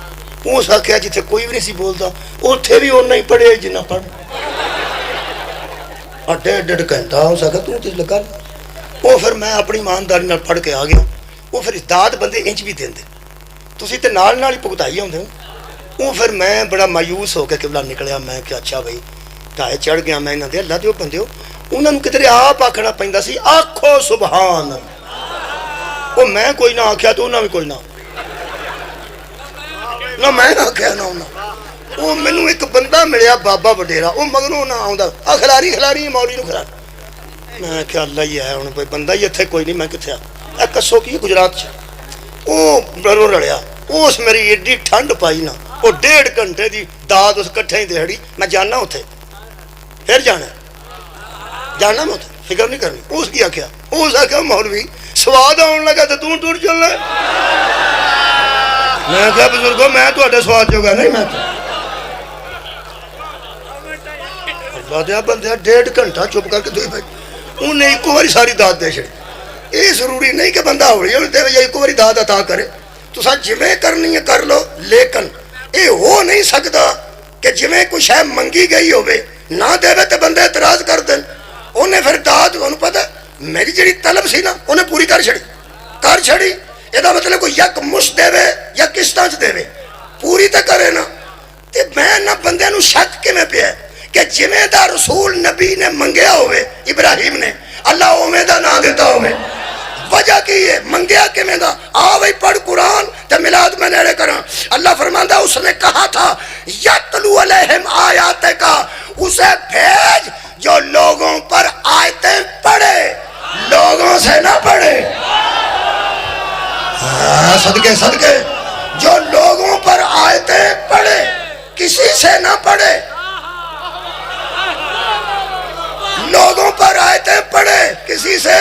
اس آخیا جتنے کوئی بھی نہیں سی بولتا اتنے بھی اُنہ ہی پڑھے جنہ پڑھ 1.5 گھنٹہ ہو سکا تو لگا وہ پھر میں اپنی ایمانداری پڑھ کے آ گیا وہ پھر داد بندے انج بھی دیں تسی تے نال ہی پگتائی ہوندے وہ پھر میں بڑا مایوس ہو کے قبلہ نکلیا میں کہ اچھا بھائی ٹائے چڑھ گیا میں انہاں دے اللہ دیو بندے انہوں نے کدھر آپ آکھنا پیندا سی آکھو سبحان وہ میں کوئی نہ آکھیا تو انہاں بھی کوئی نہ میں آکھیا نہ انہاں وہ مینوں ایک بندہ ملیا بابا وڈیرا وہ مگروں نہ آوندا کھلاری مولوی نو کھلاری میں کہ اللہ ہی ہے ہن کوئی بندہ ہی اتھے کوئی نہیں میں کتھے آ کسو کی گجرات چ وہ برو رڑیا اس میری ایڈی ٹھنڈ پائی نا وہ 1.5 گھنٹے دی داد اس کٹھے ہی دیہڑی میں جاننا اتھے پھر جاننا میں اتھے فکر نہیں کرنی اس کی آکھیا اس آکھیا مولوی سواد آن لگا تو ٹور چلنا میں کہا بزرگو میں تواڈے سواد جو گا نہیں میں اللہ دیا بندہ 1.5 گھنٹہ چپ کر کے دوئی بھائی انہیں ایک باری ساری داد دے چھڑی یہ ضروری نہیں کہ بندہ ہوئی دے یا ایک باری داد عطا کرے تو سا جویں کرنی ہے کر لو لیکن یہ ہو نہیں سکتا کہ جویں کوئی شے منگی گئی ہوئے نہ دے تے بندے اعتراض کر دیں انہیں پھر داد انہوں پتہ میری جڑی طلب سی نا انہیں پوری کر چھڑی یہ مطلب کوئی یک مش دے یا قسطاں چ دے پوری تو کرے نا تے میں نہ بندے نو شک کے میں پیا کہ جویں دا رسول نبی نے منگیا ہوئے ابراہیم نے اللہ اوویں دا نام دیتا ہوئے وجہ کی ہے منگیا کیویں دا آ بھائی پڑھ قرآن تو میلاد میں نیڑے کرا. اللہ فرماتا اس نے کہا تھا یتلو علیہم آیات کا، اسے بھیج جو لوگوں پر آیتیں پڑھے، لوگوں سے نہ پڑھے. صدقے صدقے، جو لوگوں پر آیتیں پڑھے، کسی سے نہ پڑھے. لوگوں پر آیتیں پڑھے، کسی سے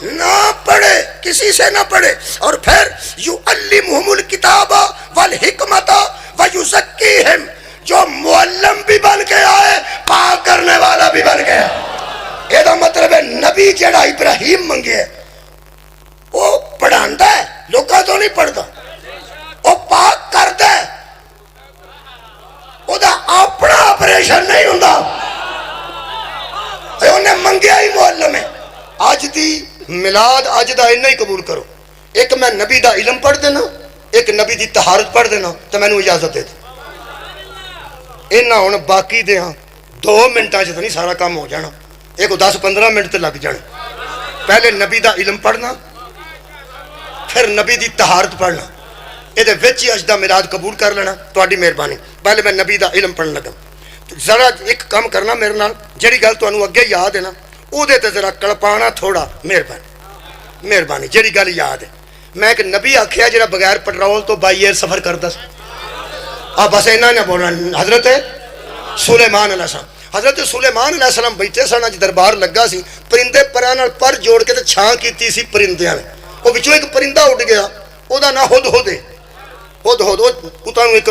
نہ پڑھے، کسی سے نہ پڑھے. اور پھر یعلمہم الکتاب والحکمت ویزکیہم، جو معلم بھی بن کے آئے، پاک کرنے والا بھی بن گیا. یہ مطلب ہے نبی جڑا ابراہیم منگے وہ پڑھاندا ہے، لوکاں تو نہیں پڑھتا. وہ پاک کردا ہے، وہ اپنا آپریشن نہیں ہوندا، انہیں منگیا ہی معلم ہے. اج دی میلاد اج دا انہی قبول کرو، ایک میں نبی دا علم پڑھ دینا، ایک نبی دی طہارت پڑھ دینا تو میں نے اجازت دے دی. انہاں ہن باقی دے ہاں 2 منٹاں چ نہیں سارا کام ہو جانا، ایک 10-15 منٹ تے لگ جانے. پہلے نبی دا علم پڑھنا، پھر نبی دی طہارت پڑھنا. یہ وچ ہی اج دا میلاد قبول کر لینا، تہاڈی مہربانی. پہلے میں نبی دا علم پڑھن لگا. ذرا ایک کام کرنا میرے نال، جڑی گل تانوں اگے یاد ہے نا او دے تے ذرا کلپانا تھوڑا، مہربانی. جڑی گل یاد ہے، میں ایک نبی آکھیا جڑا بغیر پٹرول تو بائی ایئر سفر کردا سی. بس اینا نہ بولنا. حضرت سلیمان علیہ السلام، حضرت سلیمان علیہ السلام بیٹھے سن، اج دربار لگا سی، پرندے پراں نال پر جوڑ کے تے چھاں کیتی سی پرندیاں نے. وہ وچوں ایک پرندہ اڑ گیا، او دا نام ہدہد ہے. ہدہد او تانوں ایک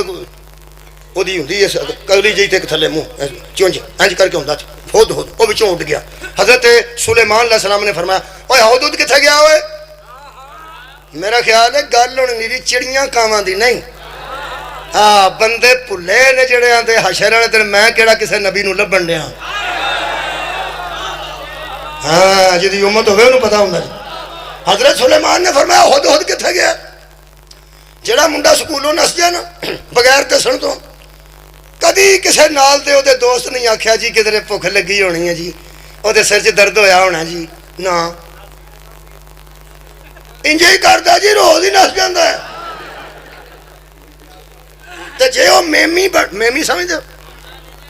اودی ہوندی ہے کلی جی تے ایک تھلے منہ چونج انج کر کے ہوندا سی. ہدہد او وچوں اڑ گیا. حضرت سلیمان علیہ السلام نے فرمایا اوے ہدہد کتھے گیا ہوئے؟ میرا خیال ہے گل ہن میری چڑیاں کاواں دی نہیں، بندے بھلے نے جڑے آندے حشر والے دن میں کیڑا کسے نبی نو لبن دیا. جدی امت ہوئے انہوں پتا ہوندا. حضرت سلیمان نے فرمایا ہدہد کتھے گیا؟ جڑا منڈا سکولوں نس گیا نا بغیر دسن تو، کدی کسے نال دے او دے دوست نہیں آکھیا جی کدھر بھوک لگی ہونی ہے جی، او دے سر 'چ درد ہویا ہونا جی، نا انج ہی کردا جی، روز ہی نس جاندا ہے. تے جے او میمی سمجھ دو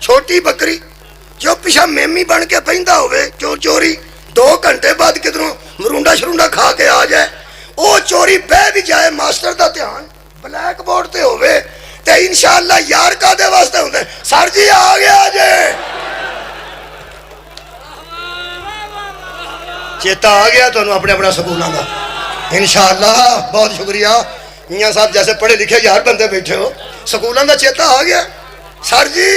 چھوٹی بکری جو پیچھا میمی بن کے پہندا ہوئے چوری 2 گھنٹے بعد کدھروں مرونڈا شرونڈا کھا کے آ جائے، او چوری بہ بھی جائے، ماسٹر دا دھیان بلیک بورڈ تے ہوئے تے انشاءاللہ یار کا دے واسطے ہوندے سر جی آ گیا جے، چیتا آ گیا تو اپنے اپنا سکولاں دا. انشاءاللہ بہت شکریہ میاں صاحب جیسے پڑھے لکھے یار بندے بیٹھے ہو، سکولاں دا چیتا آ گیا، سر جی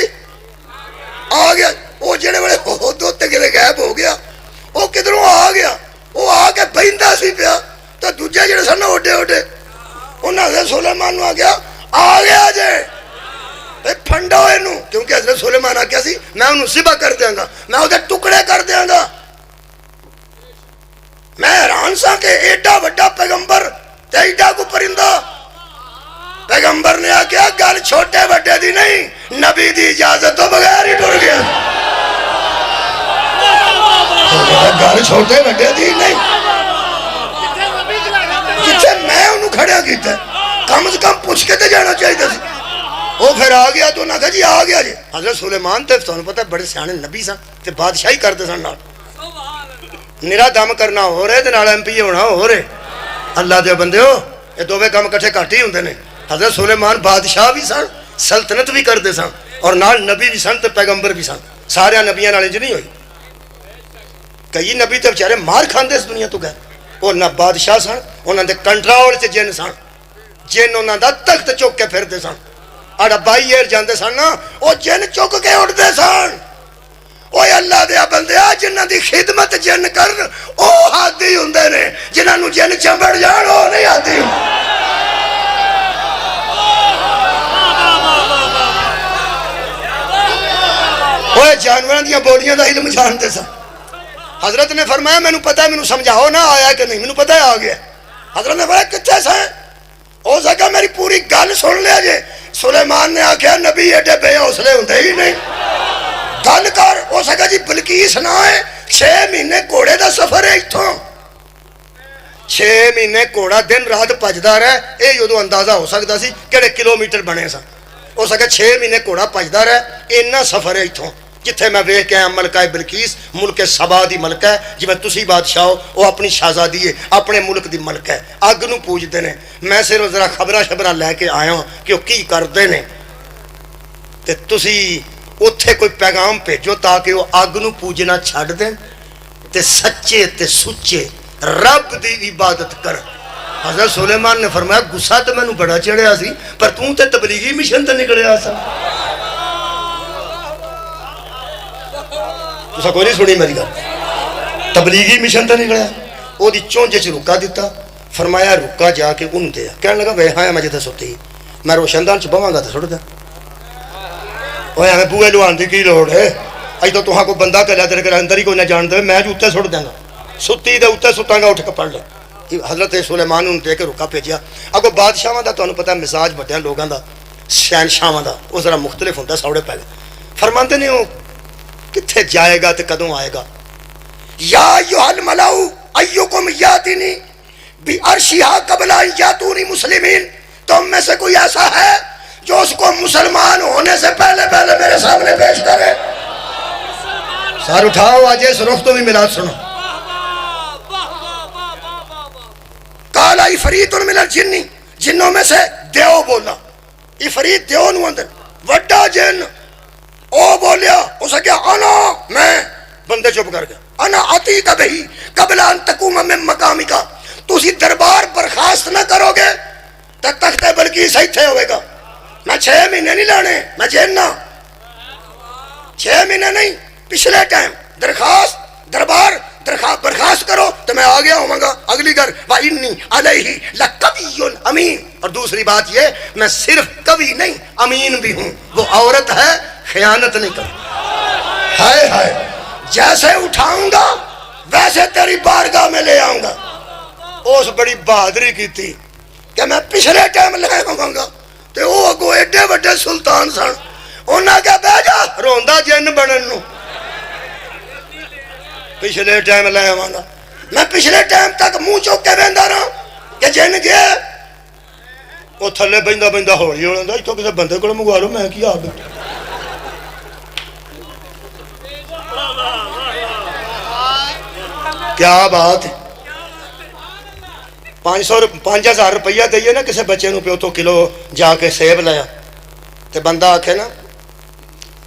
آ گیا. وہ جڑے بڑے دو تے گلے غائب ہو گیا، وہ کدھروں آ گیا، وہ آ کے بہندا سی پیا تو دوجے جڑے سن اوڈے اوڈے انہاں نے سلیمان نو آ گیا جے پھنڈو اینو، کیونکہ حضرت سلیمان آکھیا سی میں انہوں ذبح کر دیاں گا، میں اودے ٹکڑے کر دیاں گا. میں حیران سا کہ ایڈا وڈا پیغمبر تے ایڈا کو پرندہ. پیغمبر نے آکھیا گل چھوٹے وڈے دی نہیں، نبی دی اجازت تو بغیر ہی ٹر گیا. گل چھوٹے وڈے دی نہیں، جتھے میں انہوں کھڑیا کیتا کم از کم پوچھ کے تے جانا چاہیے سی. وہ پھر آ گیا تو انہاں کہا جی آ گیا جی. حضرت سلیمان تے تانوں پتہ بڑے سیانے نبی سن تے بادشاہی کردے سن، نال نرا دم کرنا ہو رہے تے نال ایم پی ہونا ہو رہے. اللہ دے بندیو یہ دوویں کام کٹھے گھٹ ہی ہوندے نے. حضرت سلیمان بادشاہ بھی سن، سلطنت بھی کرتے سن، اور نال نبی بھی سن تے پیغمبر بھی سن. سارے نبیاں نال انج نہیں ہوئی. کئی نبی تے بیچارے مار کھاندے اس دنیا تو گئے. وہ نہ بادشاہ سن، انہاں دے کنٹرول چ جن سن، جن انہاں دا تخت چک کے پھردے سن. آڑا بائی ایئر جاندے سن نا، وہ جن چک کے اڑدے سن. اوے اللہ دے بندیا جنہاں دی خدمت جن کر او ہادی ہوندے نے، جنہاں نو جن چمبڑ جان او نہیں ہادی. اوے جانوراں دیاں بولیاں دا علم جانتے سن. حضرت نے فرمایا مینوں پتہ ہے، مینوں سمجھاؤ نہ آیا کہ نہیں، مینوں پتہ ہے آ گیا. حضرت نے فرمایا کتھے سن؟ ہو سکا میری پوری گل سن لیا جے. سلیمان نے آکھیا نبی ایڈے بے حوصلے ہوندے ہی نہیں، گل کر. ہو سکا جی بلقیس نہ ہے، 6 مہینے گھوڑے دا سفر ہے اتھوں، 6 ਮਹੀਨੇ ਘੋੜਾ ਦਿਨ ਰਾਤ ਭੱਜਦਾ ਰਿਹਾ। ਇਹ ਉਦੋਂ ਅੰਦਾਜ਼ਾ ਹੋ ਸਕਦਾ ਸੀ ਕਿਹੜੇ ਕਿਲੋਮੀਟਰ ਬਣੇ ਸਨ। ਹੋ ਸਕਿਆ 6 ਮਹੀਨੇ ਘੋੜਾ ਭੱਜਦਾ ਰਿਹਾ। ਇੰਨਾ ਸਫ਼ਰ ਹੈ ਇੱਥੋਂ ਜਿੱਥੇ ਮੈਂ ਵੇਖ ਕੇ ਆਇਆ ਮਲਕਾ ਬਿਲਕੀਸ, ਮੁਲਕ ਸਬਾ ਦੀ ਮਲਕ ਹੈ। ਜਿਵੇਂ ਤੁਸੀਂ ਬਾਦਸ਼ਾਹ ਹੋ, ਉਹ ਆਪਣੀ ਸ਼ਹਿਜ਼ਾਦੀ ਹੈ, ਆਪਣੇ ਮੁਲਕ ਦੀ ਮਲਕ ਹੈ। ਅੱਗ ਨੂੰ ਪੂਜਦੇ ਨੇ। ਮੈਂ ਸਿਰਫ ਜ਼ਰਾ ਖਬਰਾਂ ਲੈ ਕੇ ਆਇਆ ਕਿ ਉਹ ਕੀ ਕਰਦੇ ਨੇ, ਤੇ ਤੁਸੀਂ ਉੱਥੇ ਕੋਈ ਪੈਗਾਮ ਭੇਜੋ ਤਾਂ ਕਿ ਉਹ ਅੱਗ ਨੂੰ ਪੂਜਣਾ ਛੱਡ ਦੇਣ ਤੇ ਸੱਚੇ ਤੇ ਸੁੱਚੇ ਰੱਬ ਦੀ ਇਬਾਦਤ ਕਰਨ। حضرت سلیمان نے فرمایا غصہ تو مینوں بڑا چڑھیا سی پر توں تے تبلیغی مشن تے نکلیا سا۔ تساں کوئی نہیں سنی میری گل؟ تبلیغی مشن تے نکلیا۔ او دی چونج وچ رکا دتا، فرمایا رکا جا کے اون دے۔ کہنے لگا وے ہاں میں جتے ستی میں روشن دان چ بواں گا تے سٹ دا۔ اوے میں بوئے لوان دی کی لوڑ ہے؟ اج تو تہاں کو بندہ کہلا تیرے گھر اندر ہی کوئی نہ جان دے، میں جو اوتے سٹ داں گا، ستی دے اوتے سٹاں گا، اٹھ کے پڑھ لے۔ حضرت سلیمان نے دے کے رکا بھیجیا۔ اگو بادشاہاں دا تانوں پتہ مزاج بڑے لوگاں دا، شہنشاہاں دا او ذرا مختلف ہوندا سوڑے پہلے۔ فرماندے نے او کتھے جائے گا تے کدوں آئے گا؟ یا ایھا الملأ ایکم یاتنی بعرشھا قبل ان یاتونی مسلمین، تم میں سے کوئی ایسا ہے جو اس کو مسلمان ہونے سے پہلے میرے سامنے پیش کرے؟ سر اٹھاؤ، آج اس رخ تو بھی میلاد سنو۔ قال عفریت من الجن، جنوں میں سے دیو بولا۔ عفریت دیو نو اندر وڈا جن، او بولیا، اس کیا انا، میں، بندے چپ کر گیا، انا آتی کا بہی قبل ان تقوم من مقامک، تسی دربار برخاست نہ کرو گے تو تخت بلقیس ایتھے ہوئے گا۔ میں 6 مہینے نہیں لانے، میں جننا 6 مہینے نہیں، پچھلے ٹائم درخواست دربار برخاست کرو تو میں آ گیا ہوں گا۔ اگلی گھر وَإِنِّي عَلَيْهِ لَقَوِيٌّ امین۔ اور دوسری بات یہ، میں صرف قوی نہیں امین بھی ہوں۔ وہ عورت ہے، خیانت نہیں کروں۔ ہائے ہائے، جیسے اٹھاؤں گا ویسے تیری بارگاہ میں لے آؤں گا۔ اس بڑی بہادری کی تھی کہ میں پچھلے ٹائم لے آؤں گا، تو وہ اگو ایڈے بڑے سلطان سن، انہاں کہا بہ جا روندا جن بنن نو، پچھلے ٹائم لے آواں گا۔ میں پچھلے ٹائم تک منہ چوک کے بہندا رہا کہ جن گیا وہ تھلے بہندا ہولی ہونا، اتوں کسی بندے کو منگوا لو، میں کی آ گیا۔ کیا بات ہے! 5,000 روپیہ دئیے نا کسی بچے نو، پیو تو کلو جا کے سیب لیا، تے بندہ آکھے نا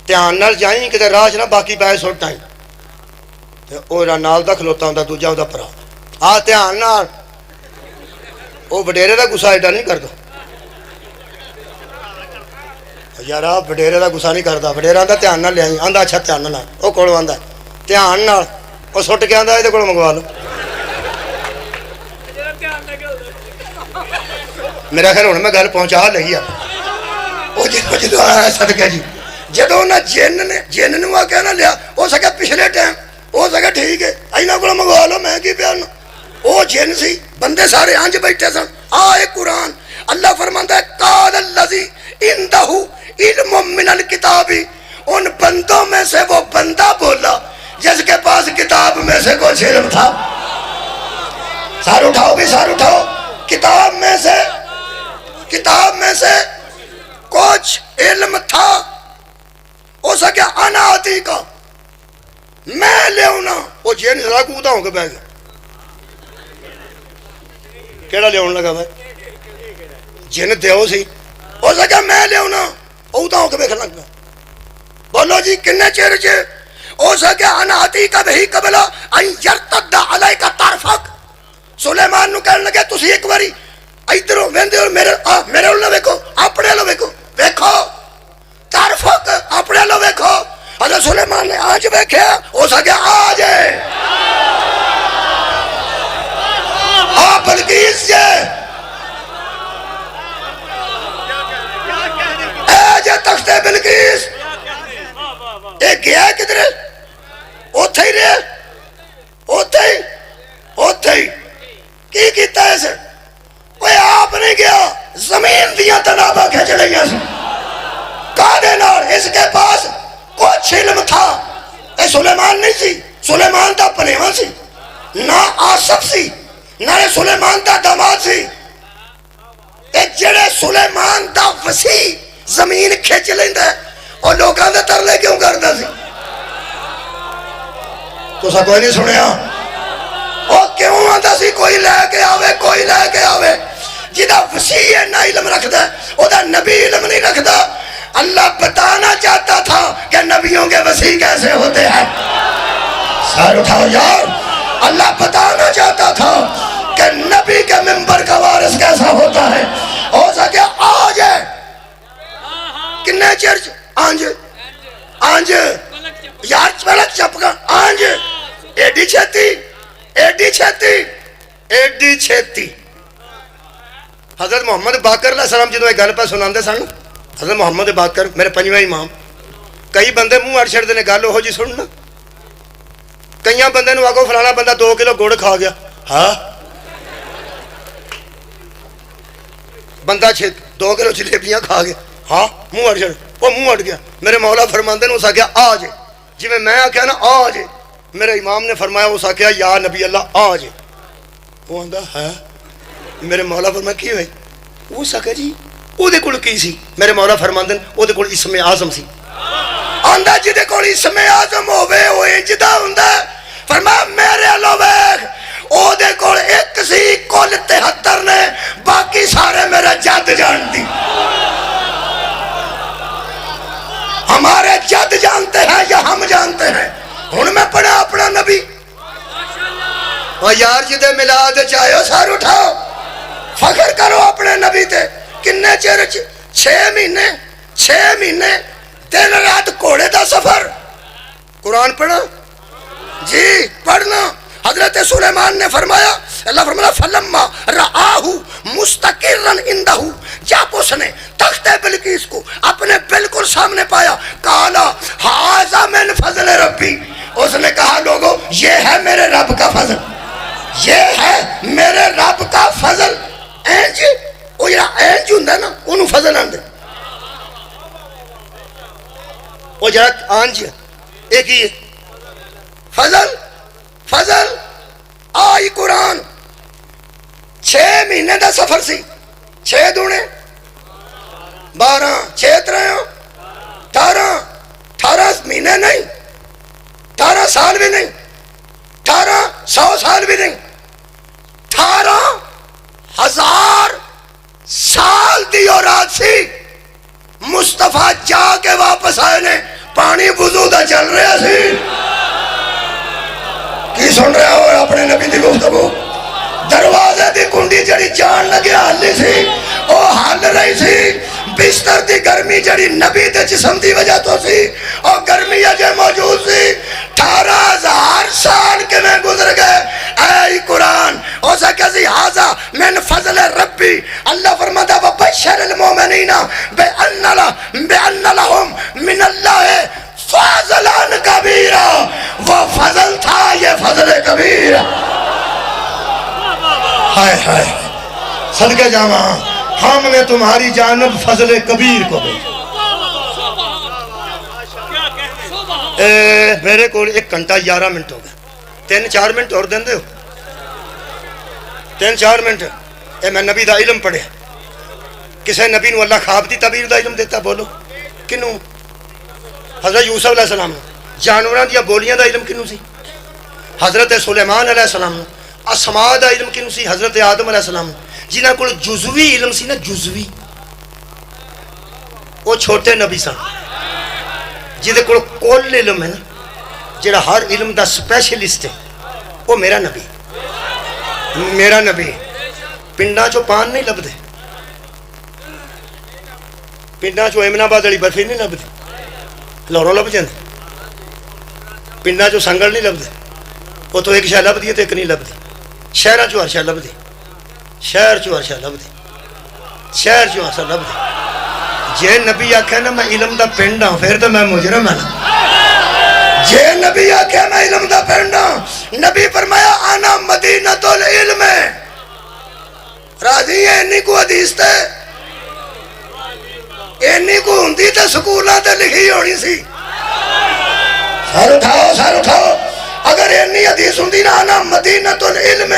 دھیان نال جائیں کتے راہ چ نہ باقی پیسے سٹ آئیں، وہ نال دا کھلوتا ہوں دوجا وہ پرا آ دھیان نال، وہ وڈیرے دا گسا ایڈا نہیں کردا یار، وڈیرے دا گسا نہیں کردا، وڈیرا آندا دھیان نال لے آئی، آندا اچھا دھیان نال، وہ کولوں آندا دھیان نال، وہ سٹ کے آندا یہ کولوں منگوا لو۔ میرا خیر ہوں میں گل پہنچا لگی۔ وہ جدو آیا صدقہ جی، جدو انہیں جن نو آ کے نہ لیا، ہو سکے پچھلے ٹائم، ہو سکے ٹھیک ہے اینا کو منگوا لو، میں کی پیارنا۔ وہ جن سی، بندے سارے آنج بیٹھے سن۔ آئے قرآن، اللہ فرماندا ہے قال الذی عندہ علم من الکتاب، ان بندوں میں سے وہ بندہ بولا جس کے پاس کتاب میں سے کچھ علم تھا۔ سار اٹھاؤ بھی، سار اٹھاؤ، کتاب میں سے کچھ علم تھا۔ ہو سکیا انا آتی کا، میں لے آنا۔ وہ جین ذرا کوتا ہوں کہ بہ گیا، کیڑا لے آن لگا میں جن دیو سی، ہو سکیا میں لے آنا، اوتا ہوں کہ بہ لگ گیا۔ بولو جی کنے چیر چے، ہو سکیا انا آتی کا بہی قبلہ ان یرتد علیہ کا طرفک۔ سلیمان نو کہنے لگے تسی ایک باری ادھروں ویندے ہو، میرے اللہ ویکھو، اپنے اللہ ویکھو، ویکھو طرفک اپنے اللہ ویکھو۔ حضرت سلیمان نے آج ویکھیا، ہو سکیا آج ہے آپ بلقیس جے اے جے تخت بلقیس، ایک گیا کدھر اوتھے ہی رہے، اوتھے ہی کی کیتا ہے اسے؟ کوئی آپ نہیں گیا، زمین دیا تنابہ کھچ رہی سی کانے نال، اس کے پاس کچھ علم تھا۔ اے سلیمان نہیں سی، سلیمان دا پلیواں سی، نہ آصف سی، نالے سلیمان دا داماد سی ایک جڑے سلیمان دا وسیع زمین کھچ لیندا ہے اور لوکاں دے ترلے کیوں کردا سی تو سا کوئی نہیں سنیا او کیوں آندا سی کوئی لے کے آوے کوئی لے کے آوے جدا وسیع ہے نہ علم رکھدا ہے او دا نبی علم نہیں رکھدا اللہ بتانا چاہتا تھا کہ نبیوں کے وسیع کیسے ہوتے ہیں سار اٹھاؤ یار اللہ بتانا چاہتا تھا کہ نبی کے منبر کا وارث کیسا ہوتا ہے ہو سکے آج ہے کنے چرچ آنج آنج یار پلک چپکا آنج ایڈی چھتی ایڈی چھتی ایڈی چھتی حضرت محمد باقر علیہ السلام جدو ایک گل پہ سناندے سن حضرت محمد باقر میرے پنجویں امام کئی بندے منہ اڑ چھڑ دے نے گل ہو جی سننا کئیاں بندے نو آگو فلانا بندہ 2 کلو گڑ کھا گیا ہاں بندہ 2 کلو جلیبیاں کھا گیا ہاں منہ اڑ چھڑ وہ منہ اڑ گیا میرے مولا فرماندے نے اس آگیا آ جے جی میں آکھیا نا آ جے میرے امام نے فرمایا اس آکھیا یا نبی اللہ آ جے وہ آندا ہے میرے مولا فرمایا کی ہوئے وہ سکا جی او دے کول کی سی میرے مولا فرماندن او دے کول اسم اعظم سی آندا جی دے کول اسم اعظم ہوے او انجدا ہوندا فرمایا میرے اللہ ویکھ او دے کول ایک سی کل 73 نے باقی سارے میرا جد جان دی ہمارے جد جانتے ہیں یا ہم جانتے ہیں ہن میں پڑھا اپنا نبی اور یار جدے میلاد چاہیو سار اٹھاؤ فخر کرو اپنے نبی تے کنے چیر 6 مہینے دن رات گھوڑے دا سفر قرآن پڑھا جی پڑھنا حضرت سلیمان نے فرمایا اللہ فرمایا فلما رآہ مستقرن اندہ جب اس نے تخت بلقیس کو اپنے بالکل سامنے پایا کالا ھذا من فضل ربی اس نے کہا لوگوں یہ ہے میرے رب کا فضل یہ ہے میرے رب کا فضل اینج وہ جڑا اینج ہوندا نا اونوں فضل آندے وہ جڑا آنج ایک ہی فضل فضل آئی قرآن 6 مہینے دا سفر سی 6 دونے 12 6 تریوں 18 مہینے نہیں 18 سال بھی نہیں 100 سال بھی نہیں 18,000 سال دی اور رات سی مصطفیٰ جا کے واپس آئے نے پانی وضو دا چل رہا سی کی سن رہے ہو اپنے نبی دی گفتگو دروازے دی کنڈی جڑی جان لگے حالی سی او حال رہی سی بستر دی گرمی جڑی نبی دے جسم دی وجہ تو سی اور گرمی اجے موجود سی 18,000 سال کے میں گزر گئے اے قرآن او سکے سی ھذا من فضل ربی اللہ فرماتا وبشر المومنین بأن لهم من اللہ فضلان کبیرہ وہ فضل تھا یہ فضل کبیر ہائے ہائے صدقہ جامع ہم نے تمہاری جانب فضل کبیر کو بھیجا میرے کو 1 گھنٹہ 11 منٹ ہو گئے 3-4 منٹ اور دیں دے ہو 3-4 منٹ میں نبی دا علم پڑھے کسے نبی نو اللہ خواب دی تعبیر دا علم دیتا بولو کنوں حضرت یوسف علیہ السلام جانوراں دیا بولیاں دا علم کنوں سی حضرت سلیمان علیہ السلام اسماء دا علم کنوں سی حضرت آدم علیہ السلام جنہاں کو جزوی علم سی نا جزوی وہ چھوٹے نبی سن جہدے کو کل علم ہے نا جڑا ہر علم دا سپیشلسٹ ہے وہ میرا نبی پنڈاں چو پان نہیں لب دے پنڈاں چو امن آباد والی برفی نہیں لب دے لاہوروں لب جاندے پنڈاں چو سنگل نہیں لب دے وہ تو ایک شے لب دی تو ایک نہیں لب دی شہراں چو ہر شے لب دی شہر چو ہر شے لب دی شہر چو ہر شے لب دی جے نبی آکھے نا میں علم دا پنڈ ہاں پھر تو میں مجرم ہے نا جے نبی آکھے میں علم دا پنڈ ہاں نبی فرمایا آنا مدینۃ العلم راضی ہے انہی کو حدیث تے انہی کو ہندی تے سکولہ تے لکھی ہونی سی سر اٹھاؤ اگر انہی حدیث ہندی نا آنا مدینۃ العلم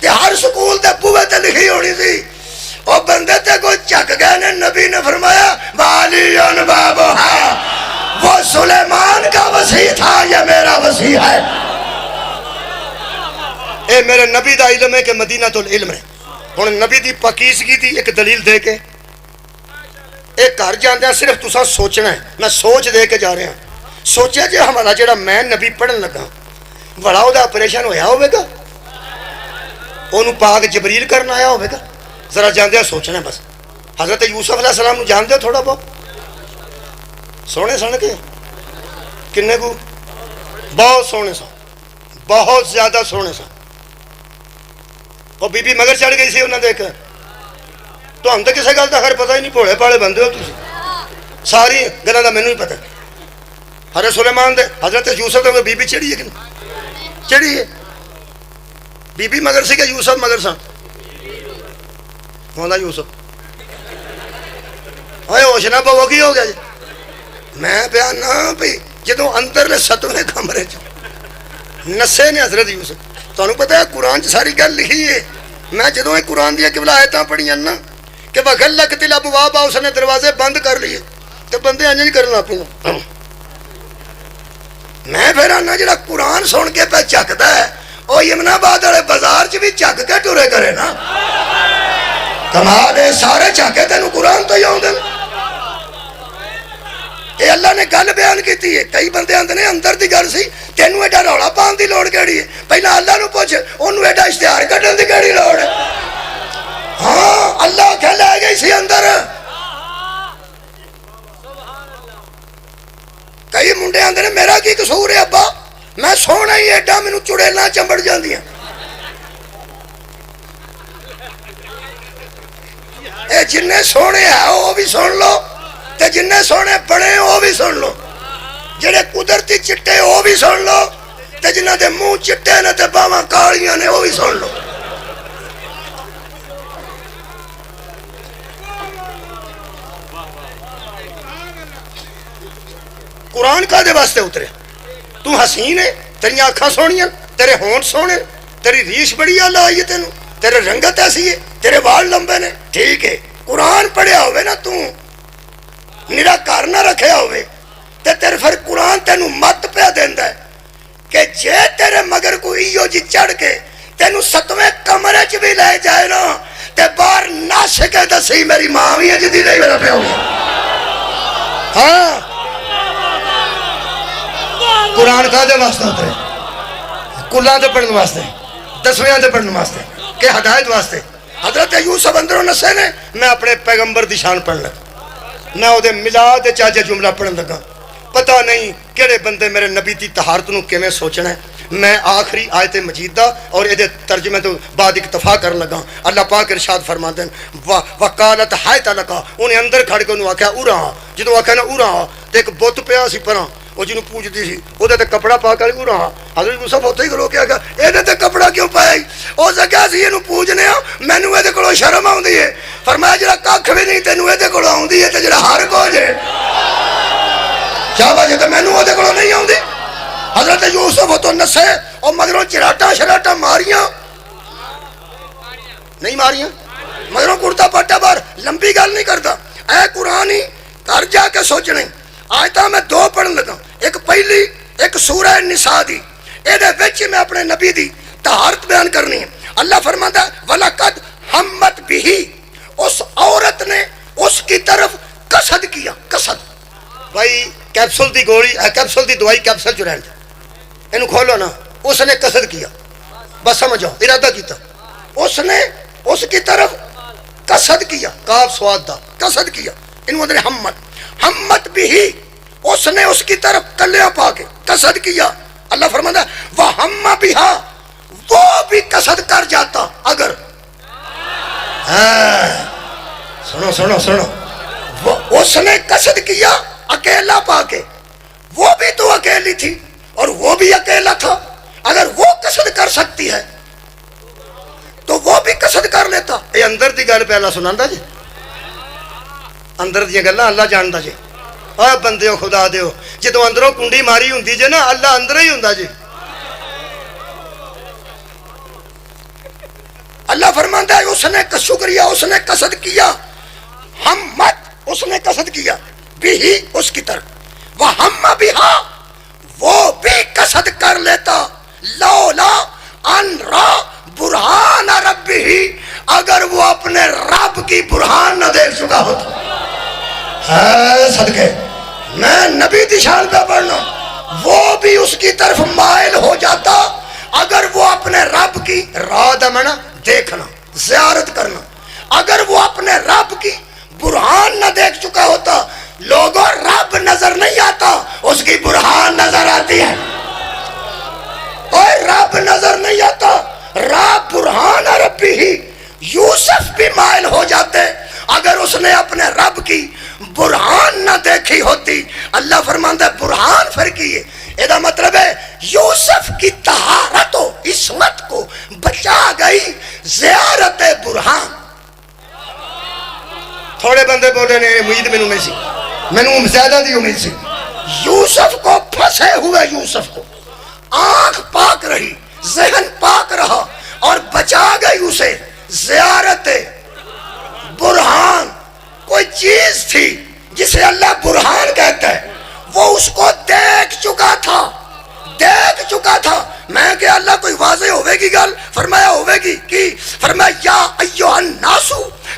تے ہر سکول تے بوئے تے لکھی ہونی سی او بندے تے کوئی چک گئے نے نبی نے فرمایا والی بابھا وہ سلیمان کا وسیع تھا یہ میرا وسیع ہے اے میرے نبی دا علم ہے کہ مدینہ تو علم ہے ہن نبی دی پاکیزگی دی ایک دلیل دے کے ایک گھر جاندے ہیں صرف تساں سوچنا ہے میں سوچ دے کے جا رہے ہیں سوچیا جی ہمارا جڑا میں نبی پڑھن لگا بڑا او دا آپریشن ہویا ہوئے گا انہوں پاک جبریل کرنا آیا ہوئے گا ذرا جاندے ہیں سوچنا ہے بس حضرت یوسف علیہ السلام نو جاندے ہو تھوڑا بہت سونے سن کے کنے کو بہت سونے سن بہت زیادہ سونے سن وہ بی بی مگر چڑھ گئی سی انہوں نے دیکھ تو ہم تو کسی گل کا خیر پتہ ہی نہیں بھوڑے پاڑے بندے ہو تسی ساری گلاں دا مینوں ہی پتہ حضرت سلیمان دے حضرت یوسف دے بی بی چڑھی ہے کہ چڑھی ہے بی بی مگر سی کہ یوسف مگر سن مولا یوسف اوے ہوش نہ پو کی ہو گیا جی میں پیا نہ بھی جدوں اندرلے ستویں کمرے چ نسے نے حضرت یوسف تانوں پتہ ہے قرآن چ ساری گل لکھی ہے میں جدوں یہ قرآن دی قبلہ آیتاں پڑھیاں نا کہ وغلقت الابواب اس نے دروازے بند کر لیے تے بندے انج نہیں کرنا اپنے میں پھر آنا جڑا قرآن سن کے پہ چکدا ہے او یمنا آباد والے بازار چ بھی چک کے ٹرے کرے نا کمال ہے سارے چاکے تینوں قرآن تو ہی آؤں دن اے اللہ نے گل بیان کیتی ہے کئی بندے آندے نے اندر دی گل سی تینوں ایڈا رولا پان دی لوڑ کیڑی ہے پہلا اللہ نو پوچھ انہوں ایڈا اشتہار کڈن دی کیڑی لوڑ ہے ہاں اللہ کہ لے گئی سی اندر کئی منڈے آندے نے میرا کی قصور ہے ابا میں سونا ہی ایڈا مینوں چڑیلاں چمبڑ جاندیاں اے جننے سونے ہے وہ بھی سن لو تے جننے سونے بڑے وہ بھی سن لو جڑے قدرتی چٹے وہ بھی سن لو تے جنہ دے منہ چٹے نے تے باواں کالیاں نے وہ بھی سن لو قرآن کا دے واسطے اترے تو حسین ہے تیری آنکھاں سونیاں تیرے ہونٹ سونے تیری ریش بڑی اللہ آئی ہے تینوں تیرے رنگت ایسی ہے تیرے وال لمبے نے ٹھیک ہے قرآن پڑھیا ہوئے نا تو میرا کار نہ رکھیا ہوئے تے تیرے پھر قرآن تینوں مت پہ دیندا ہے کہ جے تیرے مگر کو ایو جی چڑھ کے تینوں ستویں کمرے چ بھی لے جائے نا تے باہر نہ سکے دسی میری ماں بھی ہے جدی نہیں میرا پہ ہوگا ہاں قرآن کا دے واسطے اترے کلاں دے پڑھن واسطے دسویں دے پڑھن واسطے کہ ہدایت واسطے حضرت یوسف اندروں نسے نے میں اپنے پیغمبر دی شان پڑھ لگا میں او دے میلاد چاچے جملہ پڑھن لگا پتہ نہیں کیڑے بندے میرے نبی دی طہارت نو کیویں سوچنا ہے میں آخری آیت مجید دا اور اے دے ترجمے تو بعد اکتفا کرن لگا اللہ پاک ارشاد فرماندے وقالت حیت لکا انہیں اندر کھڑ کے انہوں آکھیا اورا جدوں آکھیا نا اورا تے ایک بت پیا سی پراں وہ جنوں پوچھتی سی وہ تے کپڑا پا کے اورا حضرت یوسف ہوتے ہی کرو کیا کہ اے تے کپڑا کیوں پایا او سکیا سی اینوں پوچھنے آ مینوں اے دے کولوں شرم آوندی ہے فرمایا جڑا ککھ بھی نہیں تینوں اے دے کولوں آوندی ہے تے جڑا ہر کچھ ہے کیا وجہ تے مینوں او دے کولوں نہیں آوندی حضرت یوسف تو نسے اور مگروں چراٹا شراٹا ماریاں نہیں ماریاں مگروں کرتا پٹا بار لمبی گل نہیں کرتا اے قرآن ہی کر جا کے سوچنے آیتاں میں دو پڑھن لگا ایک پہلی ایک سورہ نساء دی اے دے وچ میں اپنے نبی دی طہارت بیان کرنی ہے اللہ فرماتا ہے وَلَقَدْ ہمت بھی اس عورت نے اس کی طرف قصد کیا قصد بھائی کیپسول دی گولی کیپسول دی دوائی کیپسول جو رہن انہوں کھولو نا اس نے قصد کیا بس سمجھو ارادہ کیتا اس نے اس کی طرف قصد کیا کاف سواد دا قصد کیا انہوں نے ہمت بھی اس نے اس کی طرف کلیاں پا کے قصد کیا اللہ فرماتا ہے وَهَمَّ بِهَا وہ بھی قصد کر جاتا اگر سنو سنو سنو اس نے قصد کیا اکیلا پا کے وہ بھی تو اکیلی تھی اور وہ بھی اکیلا تھا اگر وہ قصد کر سکتی ہے تو وہ بھی قصد کر لیتا اے اندر دی گل پہ اللہ سناندا جی اندر دی گلاں اللہ جاندا جی اے بندیو خدا دیو جدوں اندروں کنڈی ماری ہوندی جے نا اللہ اندر ہی ہوندا جی اللہ فرماتا ہے اس نے شکریہ، اس نے قصد کیا، ہم مت اس نے قصد کیا بھی ہی اس کی طرف، وہ ہم بھی وہ بھی قصد کر لیتا، لولا ان را برہان ربہ، اگر وہ اپنے رب کی برہان نہ دیکھ چکا ہوتا۔ اے صدقے میں نبی دی شان پہ پڑھنا، وہ بھی اس کی طرف مائل ہو جاتا اگر وہ اپنے رب کی راہ منا دیکھنا، زیارت کرنا، اگر وہ اپنے رب کی برہان نہ دیکھ چکا ہوتا۔ لوگوں رب نظر نہیں آتا، اس کی برہان نظر آتی ہے۔ اور رب نظر نہیں آتا، رب برہان ربی ہی، یوسف بھی مائل ہو جاتے اگر اس نے اپنے رب کی برہان نہ دیکھی ہوتی۔ اللہ فرماتا ہے برہان فرقی ہے، یہ مطلب ہے یوسف کی طہارت و عصمت کو بچا گئی زیارت برہان۔ تھوڑے بندے بولے نے امید مینوں زیادہ دی امید سی۔ یوسف کو پھنسے ہوئے یوسف کو آنکھ پاک رہی، ذہن پاک رہا اور بچا گئی اسے زیارت برہان۔ کوئی چیز تھی جسے اللہ برہان کہتا ہے، وہ اس کو دیکھ چکا تھا، دیکھ چکا تھا۔ میں کہ اللہ کوئی واضح ہوئے گی گل، فرمایا ہوئے گی کی، فرمایا یا ایوہ الناس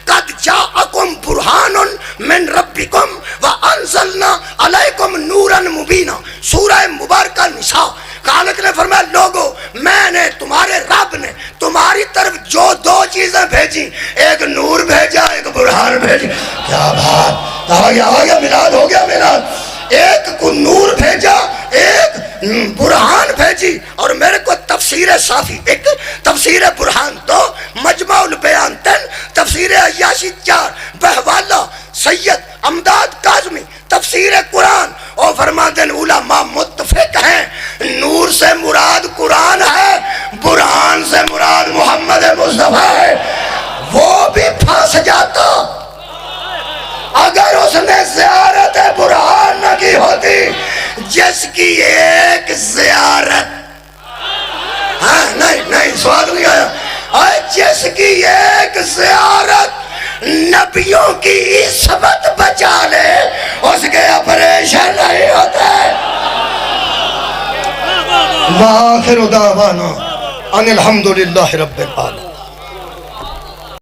قد جاءکم برہان من ربکم وانزلنا علیکم نورا مبینا، سورہ مبارکہ نساء۔ خالق نے فرمایا لوگو میں نے تمہارے رب نے تمہاری طرف جو دو چیزیں بھیجی، ایک نور بھیجا، ایک برہان بھیجا۔ کیا بات، آ گیا میلاد، ہو گیا میلاد۔ ایک کو نور بھیجا، ایک برہان بھیجی۔ اور میرے کو تفسیر صافی ایک، تفسیر برہان دو، مجمع البیان تین، تفسیر عیاشی چار، بہوالہ سید امداد کاظمی تفسیر قرآن۔ اور فرماتے ہیں علماء متفق ہیں نور سے مراد قرآن ہے، برہان سے مراد محمد مصطفیٰ ہے۔ وہ بھی پھنس جاتا اگر اس نے زیارت برہان نہ کی ہوتی، جس کی ایک زیارت، ہاں نہیں سوال نہیں آیا، جس کی ایک زیارت نبیوں کی عصمت بچا لے، اس کے آپریشن نہیں ہوتے۔ وآخر دعوانا ان الحمدللہ رب العالمین۔